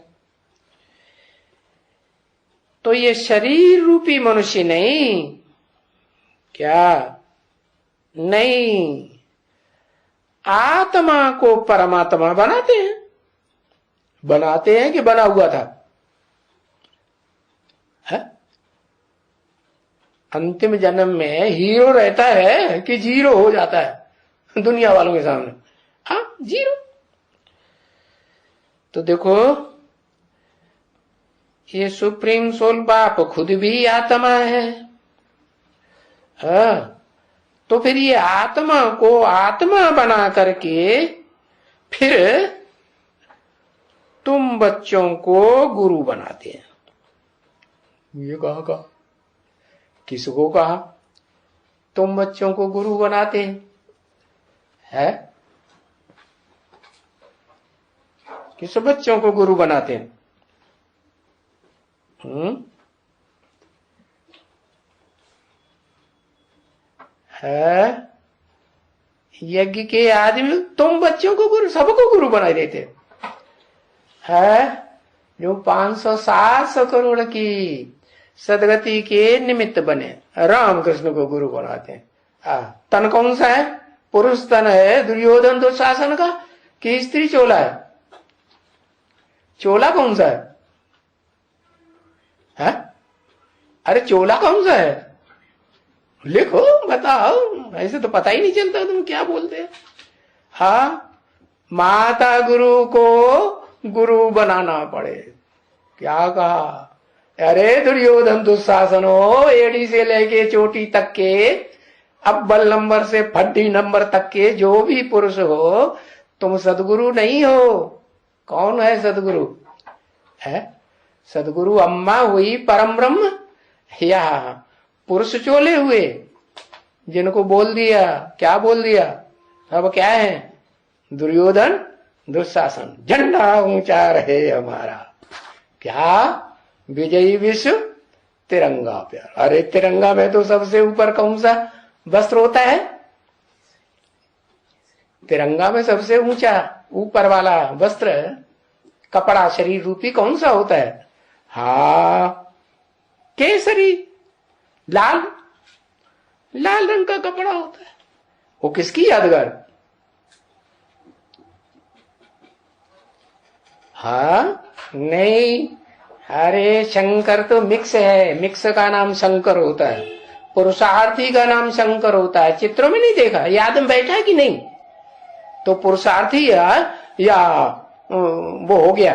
तो ये शरीर रूपी मनुष्य नहीं, क्या नहीं, आत्मा को परमात्मा बनाते हैं। बनाते हैं कि बना हुआ था? है? अंतिम जन्म में हीरो रहता है कि जीरो हो जाता है दुनिया वालों के सामने? हाँ, जीरो। तो देखो, ये सुप्रीम सोल बाप खुद भी आत्मा है। हाँ, तो फिर ये आत्मा को आत्मा बना करके फिर तुम बच्चों को गुरु बनाते हैं। ये कहा? किसको कहा? तुम बच्चों को गुरु बनाते हैं, है? किस बच्चों को गुरु बनाते हैं? है? यज्ञ के आदमी तुम बच्चों को गुरु, सबको गुरु बना देते है। जो 500-700 करोड़ की सदगति के निमित्त बने रामकृष्ण को गुरु बनाते हैं। तन कौन सा है? पुरुष तन है दुर्योधन दुशासन का कि स्त्री चोला है? चोला कौन सा है? अरे चोला कौन सा है? लिखो, बताओ, ऐसे तो पता ही नहीं चलता तुम क्या बोलते हैं। हाँ, माता गुरु को गुरु बनाना पड़े। क्या कहा? अरे दुर्योधन दुशासन हो, एड़ी से लेके चोटी तक के, अव्वल नंबर से फड्डी नंबर तक के जो भी पुरुष हो, तुम सदगुरु नहीं हो। कौन है सदगुरु? है सदगुरु अम्मा हुई परम ब्रह्म, या पुरुष चोले हुए जिनको बोल दिया? क्या बोल दिया? अब क्या है? दुर्योधन दुशासन। झंडा ऊंचा रहे हमारा, क्या विजयी विश्व तिरंगा प्यार। अरे तिरंगा में तो सबसे ऊपर कौन सा वस्त्र होता है? तिरंगा में सबसे ऊंचा ऊपर वाला वस्त्र, कपड़ा शरीर रूपी कौन सा होता है? हाँ, केसरी, लाल लाल रंग का कपड़ा होता है। वो किसकी यादगार? हाँ, नहीं, अरे शंकर तो मिक्स है, मिक्स का नाम शंकर होता है, पुरुषार्थी का नाम शंकर होता है। चित्रों में नहीं देखा? याद में बैठा है कि नहीं? तो पुरुषार्थी या वो हो गया,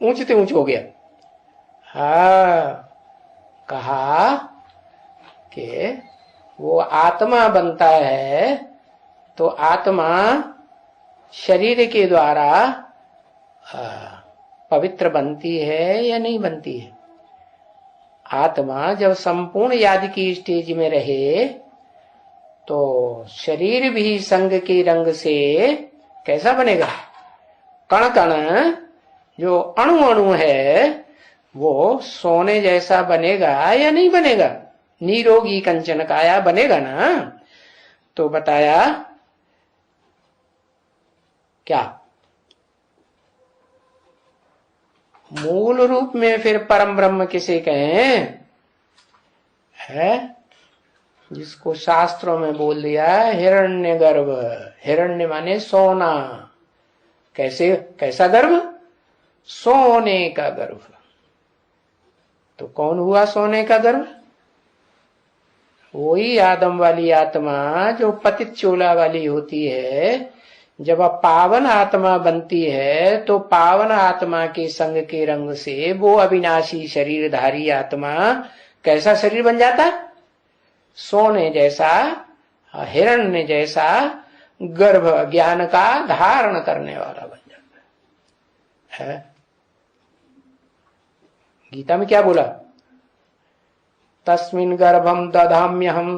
ऊंच से ऊंच हो गया। हाँ, कहा कि वो आत्मा बनता है तो आत्मा शरीर के द्वारा पवित्र बनती है या नहीं बनती है? आत्मा जब संपूर्ण याद की स्टेज में रहे तो शरीर भी संग के रंग से कैसा बनेगा? कण कण जो अणु अणु है वो सोने जैसा बनेगा या नहीं बनेगा? निरोगी कंचन काया बनेगा ना। तो बताया क्या मूल रूप में फिर परम ब्रह्म किसे कहें? है जिसको शास्त्रों में बोल दिया हिरण्य गर्भ। हिरण्य माने सोना। कैसे, कैसा गर्भ? सोने का गर्भ। तो कौन हुआ सोने का गर्भ? वही आदम वाली आत्मा जो पतित चोला वाली होती है। जब अब पावन आत्मा बनती है तो पावन आत्मा के संग के रंग से वो अविनाशी शरीरधारी आत्मा कैसा शरीर बन जाता? सोने जैसा, हिरण्य जैसा गर्भ ज्ञान का धारण करने वाला बन जाता है। गीता में क्या बोला? तस्मिन् गर्भम दधाम्यहम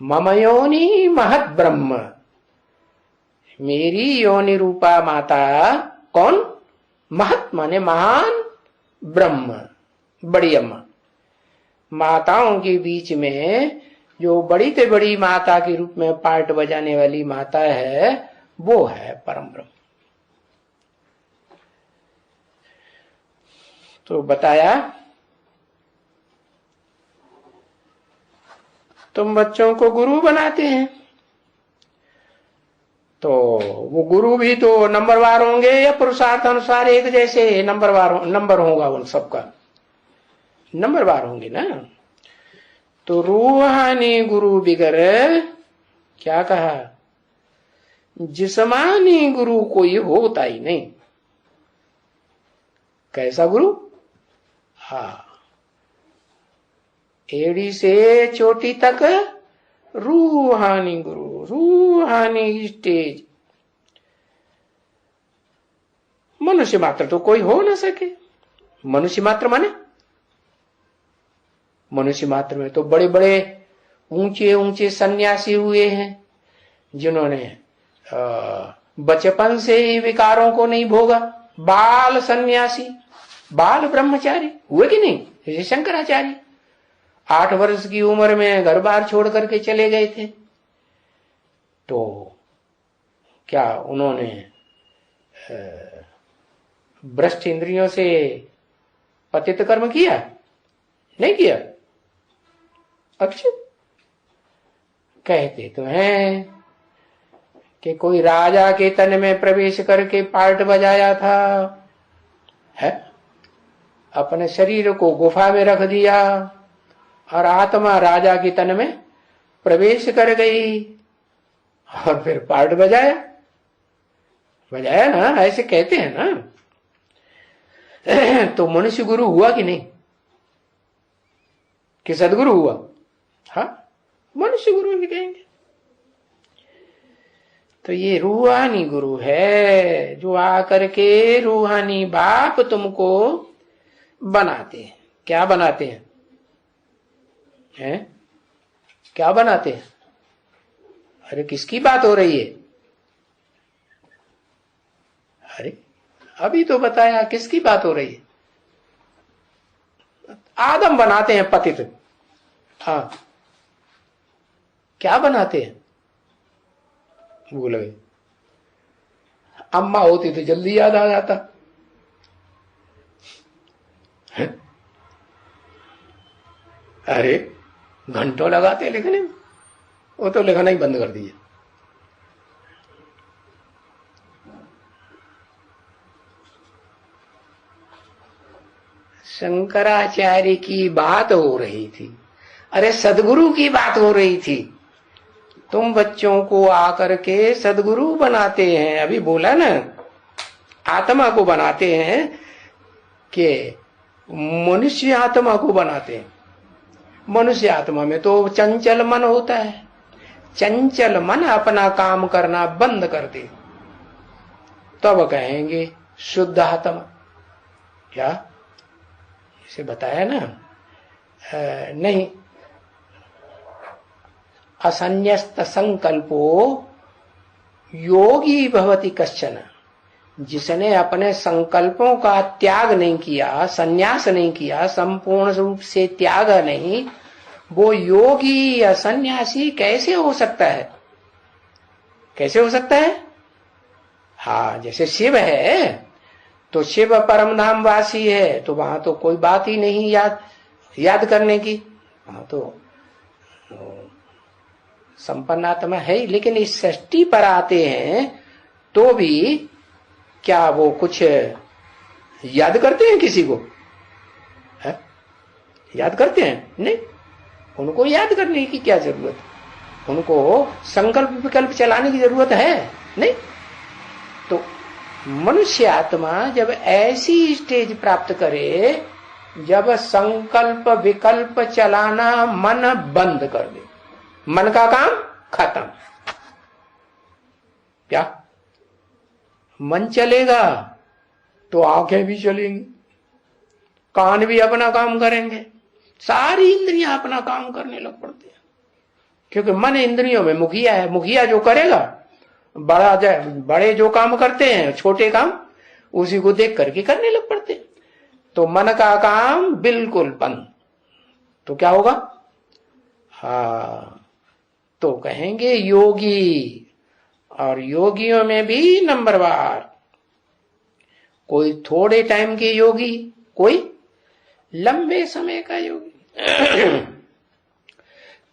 मम योनि महत ब्रह्म। मेरी योनि रूपा माता कौन? महत माने महान, ब्रह्म बड़ी अम्मा। माताओं के बीच में जो बड़ी से बड़ी माता के रूप में पार्ट बजाने वाली माता है वो है परम ब्रह्म। तो बताया तुम बच्चों को गुरु बनाते हैं तो वो गुरु भी तो नंबरवार होंगे या पुरुषार्थ अनुसार एक जैसे नंबर होगा? उन सबका नंबरवार होंगे ना। तो रूहानी गुरु बिगर क्या कहा? जिस्मानी गुरु कोई होता ही नहीं। कैसा गुरु? हाँ, एड़ी से चोटी तक रूहानी गुरु, रूहानी स्टेज। मनुष्य मात्र तो कोई हो ना सके। मनुष्य मात्र माने मनुष्य मात्र में तो बड़े बड़े ऊंचे ऊंचे सन्यासी हुए हैं जिन्होंने बचपन से ही विकारों को नहीं भोगा। बाल सन्यासी, बाल ब्रह्मचारी हुए कि नहीं? जैसे शंकराचार्य 8 वर्ष की उम्र में घर बार छोड़ करके चले गए थे। तो क्या उन्होंने भ्रष्ट इंद्रियों से पतित कर्म किया? नहीं किया। अच्छा, कहते तो हैं कि कोई राजा के तन में प्रवेश करके पार्ट बजाया था, है? अपने शरीर को गुफा में रख दिया और आत्मा राजा के तन में प्रवेश कर गई और फिर पार्ट बजाया ना, ऐसे कहते हैं ना। तो मनुष्य गुरु हुआ कि नहीं? कि सदगुरु हुआ? हाँ, मनुष्य गुरु भी कहेंगे। तो ये रूहानी गुरु है जो आकर के रूहानी बाप तुमको बनाते हैं। क्या बनाते हैं? हैं? क्या बनाते हैं? अरे किसकी बात हो रही है? अरे अभी तो बताया किसकी बात हो रही है? आदम बनाते हैं पतित। हाँ, क्या बनाते हैं? भूल गए। अम्मा होती तो जल्दी याद आ जाता। अरे घंटों लगाते लिखने में, वो तो लिखना ही बंद कर दिया। शंकराचार्य की बात हो रही थी। अरे सदगुरु की बात हो रही थी। तुम बच्चों को आकर के सदगुरु बनाते हैं। अभी बोला ना, आत्मा को बनाते हैं कि मनुष्य आत्मा को बनाते हैं। मनुष्य आत्मा में तो चंचल मन होता है, चंचल मन अपना काम करना बंद कर दे, तब कहेंगे शुद्ध आत्मा। क्या इसे बताया ना? नहीं, असन्यस्त संकल्पो योगी भवति कश्चन। जिसने अपने संकल्पों का त्याग नहीं किया, संन्यास नहीं किया, संपूर्ण रूप से त्याग नहीं, वो योगी या सन्यासी कैसे हो सकता है? कैसे हो सकता है? हाँ, जैसे शिव है तो शिव परम धाम वासी है, तो वहां तो कोई बात ही नहीं याद करने की, वहां तो संपन्न आत्मा है। लेकिन इस सृष्टि पर आते हैं तो भी क्या वो कुछ याद करते हैं किसी को? है? याद करते हैं? नहीं, उनको याद करने की क्या जरूरत? उनको संकल्प विकल्प चलाने की जरूरत है? नहीं। तो मनुष्य आत्मा जब ऐसी स्टेज प्राप्त करे जब संकल्प विकल्प चलाना मन बंद कर दे, मन का काम खत्म। क्या मन चलेगा तो आंखें भी चलेंगी, कान भी अपना काम करेंगे, सारी इंद्रियां अपना काम करने लग पड़ते हैं, क्योंकि मन इंद्रियों में मुखिया है। मुखिया जो करेगा, बड़े जो काम करते हैं, छोटे काम उसी को देख करके करने लग पड़ते हैं। तो मन का काम बिल्कुल बंद, तो क्या होगा? हाँ, तो कहेंगे योगी। और योगियों में भी नंबरवार, कोई थोड़े टाइम के योगी, कोई लंबे समय का योगी।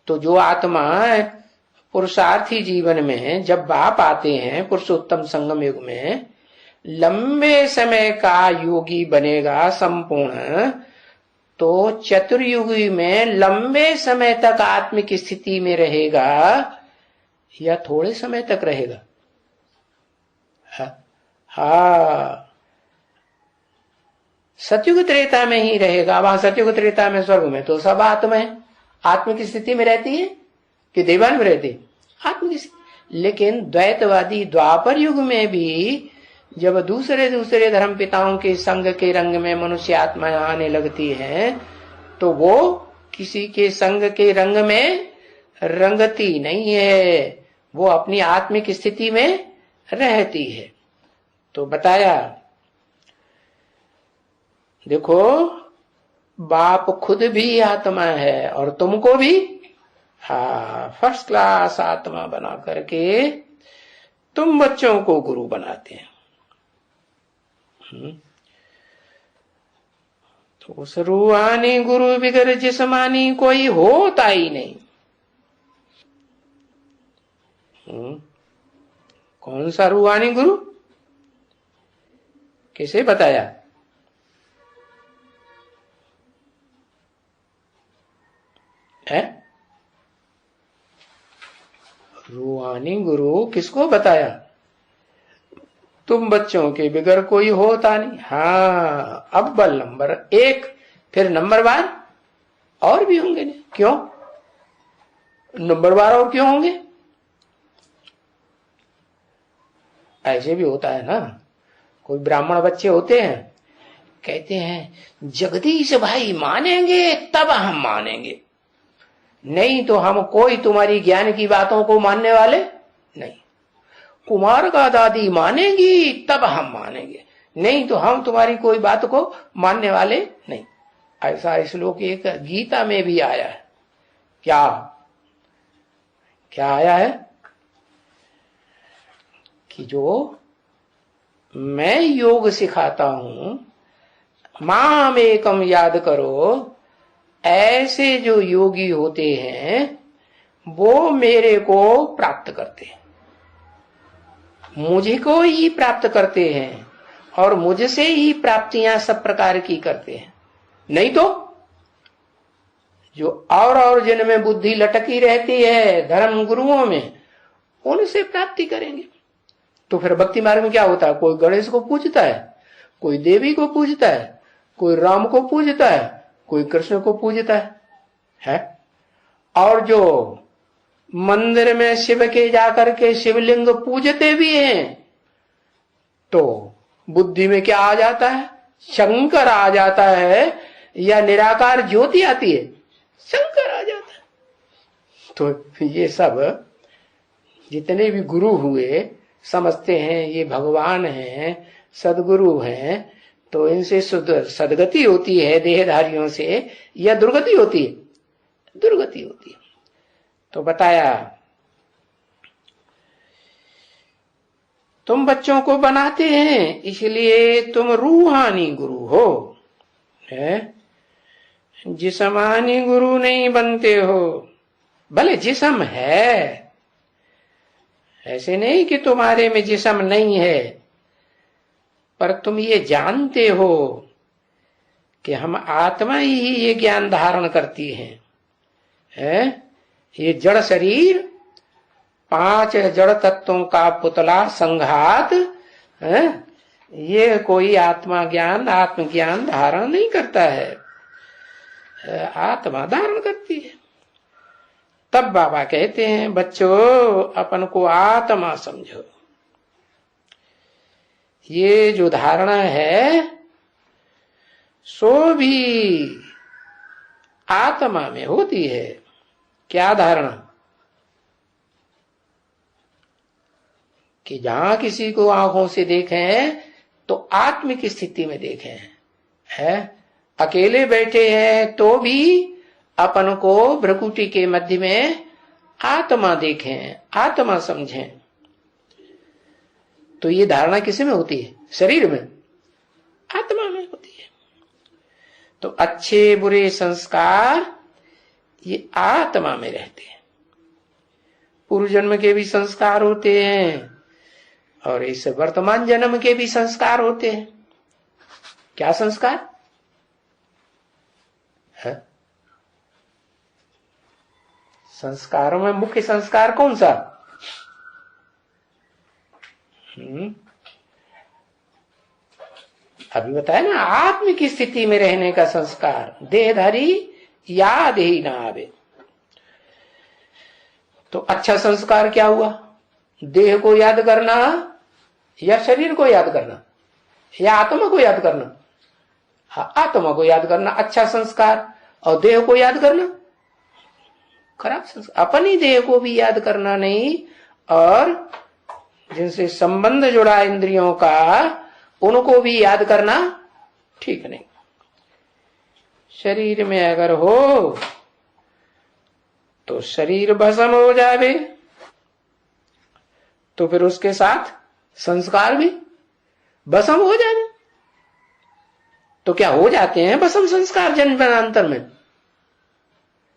तो जो आत्मा पुरुषार्थी जीवन में जब बाप आते हैं पुरुषोत्तम संगम युग में, लंबे समय का योगी बनेगा संपूर्ण, तो चतुर्युगी में लंबे समय तक आत्मिक स्थिति में रहेगा या थोड़े समय तक रहेगा? हाँ, सतयुग त्रेता में ही रहेगा। वहां सतयुग त्रेता में स्वर्ग में तो सब आत्माएं आत्मिक स्थिति में रहती है कि देवान में रहती है? आत्मिक स्थिति। लेकिन द्वैतवादी द्वापर युग में भी जब दूसरे दूसरे धर्म पिताओं के संग के रंग में मनुष्य आत्मा आने लगती है, तो वो किसी के संग के रंग में रंगती नहीं है, वो अपनी आत्मिक स्थिति में रहती है। तो बताया, देखो बाप खुद भी आत्मा है और तुमको भी फर्स्ट क्लास आत्मा बना करके तुम बच्चों को गुरु बनाते हैं। तो उस रूहानी गुरु बिगर जिस्मानी कोई होता ही नहीं। कौन सा रूहानी गुरु? किसे बताया? है रूहानी गुरु किसको बताया? तुम बच्चों के बिगर कोई होता नहीं। हाँ, अव्वल नंबर एक, फिर नंबरवार और भी होंगे। नहीं क्यों नंबरवार और क्यों होंगे? ऐसे भी होता है ना, कोई ब्राह्मण बच्चे होते हैं, कहते हैं जगदीश भाई मानेंगे तब हम मानेंगे, नहीं तो हम कोई तुम्हारी ज्ञान की बातों को मानने वाले नहीं। कुमार का दादी मानेगी तब हम मानेंगे, नहीं तो हम तुम्हारी कोई बात को मानने वाले नहीं। ऐसा श्लोक एक गीता में भी आया है। क्या क्या आया है? कि जो मैं योग सिखाता हूं, माम एकम याद करो, ऐसे जो योगी होते हैं वो मेरे को प्राप्त करते हैं, मुझे को ही प्राप्त करते हैं और मुझसे ही प्राप्तियां सब प्रकार की करते हैं। नहीं तो जो और जिनमें बुद्धि लटकी रहती है धर्म गुरुओं में, उनसे प्राप्ति करेंगे। तो फिर भक्ति मार्ग में क्या होता है, कोई गणेश को पूजता है, कोई देवी को पूजता है, कोई राम को पूजता है, कोई कृष्ण को पूजता है? और जो मंदिर में शिव के जाकर के शिवलिंग पूजते भी हैं, तो बुद्धि में क्या आ जाता है, शंकर आ जाता है, या निराकार ज्योति आती है, शंकर आ जाता है। तो ये सब जितने भी गुरु हुए समझते हैं ये भगवान हैं, सदगुरु हैं, तो इनसे सदगति होती है देहधारियों से, या दुर्गति होती है, दुर्गति होती है। तो बताया तुम बच्चों को बनाते हैं इसलिए तुम रूहानी गुरु हो, है? जिस्मानी गुरु नहीं बनते हो। भले जिस्म है, ऐसे नहीं कि तुम्हारे में जिस्म नहीं है, पर तुम ये जानते हो कि हम आत्मा ही ये ज्ञान धारण करती है? ये जड़ शरीर 5 जड़ तत्वों का पुतला संघात है, ये कोई आत्मा ज्ञान आत्मज्ञान धारण नहीं करता है, आत्मा धारण करती है। तब बाबा कहते हैं बच्चों अपन को आत्मा समझो। ये जो धारणा है सो भी आत्मा में होती है। क्या धारणा? कि जहां किसी को आंखों से देखें तो आत्म की स्थिति में देखें, है? अकेले बैठे हैं तो भी अपन को भ्रकुटी के मध्य में आत्मा देखें, आत्मा समझें। तो ये धारणा किस में होती है? शरीर में, आत्मा में होती है। तो अच्छे बुरे संस्कार ये आत्मा में रहते हैं। पूर्व जन्म के भी संस्कार होते हैं और इस वर्तमान जन्म के भी संस्कार होते हैं। क्या संस्कार है? संस्कारों में मुख्य संस्कार कौन सा? अभी बताया ना, आत्म की स्थिति में रहने का संस्कार। देहधारी याद ही ना आवे। तो अच्छा संस्कार क्या हुआ? देह को याद करना या शरीर को याद करना या आत्मा को याद करना? हाँ, आत्मा को याद करना अच्छा संस्कार, और देह को याद करना खराब संस्कार। अपनी देह को भी याद करना नहीं, और जिनसे संबंध जुड़ा इंद्रियों का उनको भी याद करना ठीक नहीं। शरीर में अगर हो तो शरीर भस्म हो जावे, तो फिर उसके साथ संस्कार भी भस्म हो जाए। तो क्या हो जाते हैं भस्म संस्कार जन्म जन्मांतर में?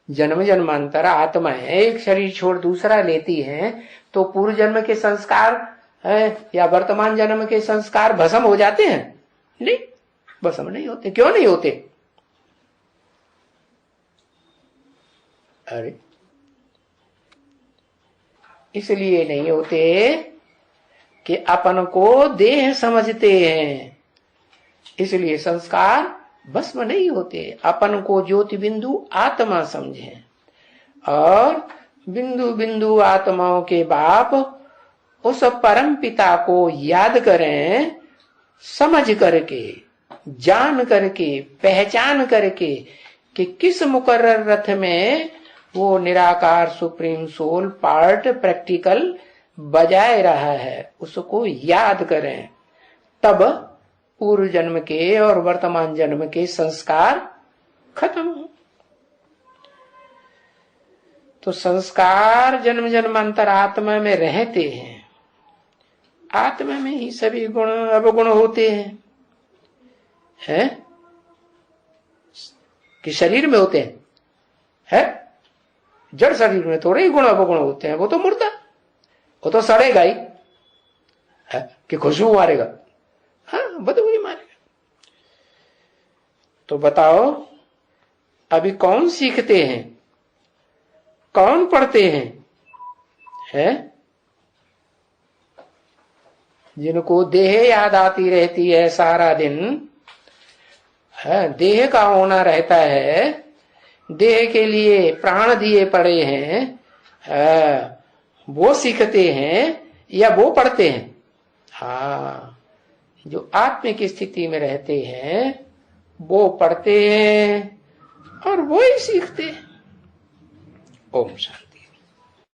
जन्म जन्मांतर आत्मा है, एक शरीर छोड़ दूसरा लेती है, तो पूर्व जन्म के संस्कार है या वर्तमान जन्म के संस्कार भस्म हो जाते हैं? नहीं, भस्म नहीं होते। क्यों नहीं होते? अरे इसलिए नहीं होते कि अपन को देह समझते हैं, इसलिए संस्कार भस्म नहीं होते। अपन को ज्योति बिंदु आत्मा समझें, और बिंदु बिंदु आत्माओं के बाप उस परम पिता को याद करें, समझ करके, जान करके, पहचान करके कि किस मुकर्रर रथ में वो निराकार सुप्रीम सोल पार्ट प्रैक्टिकल बजाए रहा है, उसको याद करें। तब पूर्व जन्म के और वर्तमान जन्म के संस्कार खत्म हो। तो संस्कार जन्म जन्मांतर आत्मा में रहते हैं। आत्मा में ही सभी गुण अवगुण होते हैं, है? कि शरीर में होते हैं, है? जड़ शरीर में थोड़े ही गुण अवगुण होते हैं। वो तो मुर्दा, वो तो सड़ेगा ही, है? कि खुशबू मारेगा, हाँ, बदबू ही मारेगा। तो बताओ, अभी कौन सीखते हैं, कौन पढ़ते हैं? जिनको देह याद आती रहती है सारा दिन, देह का होना रहता है, देह के लिए प्राण दिए पड़े हैं, वो सीखते हैं या वो पढ़ते हैं? हाँ, जो आत्म की स्थिति में रहते हैं वो पढ़ते हैं और वो ही सीखते हैं। ओम शांति।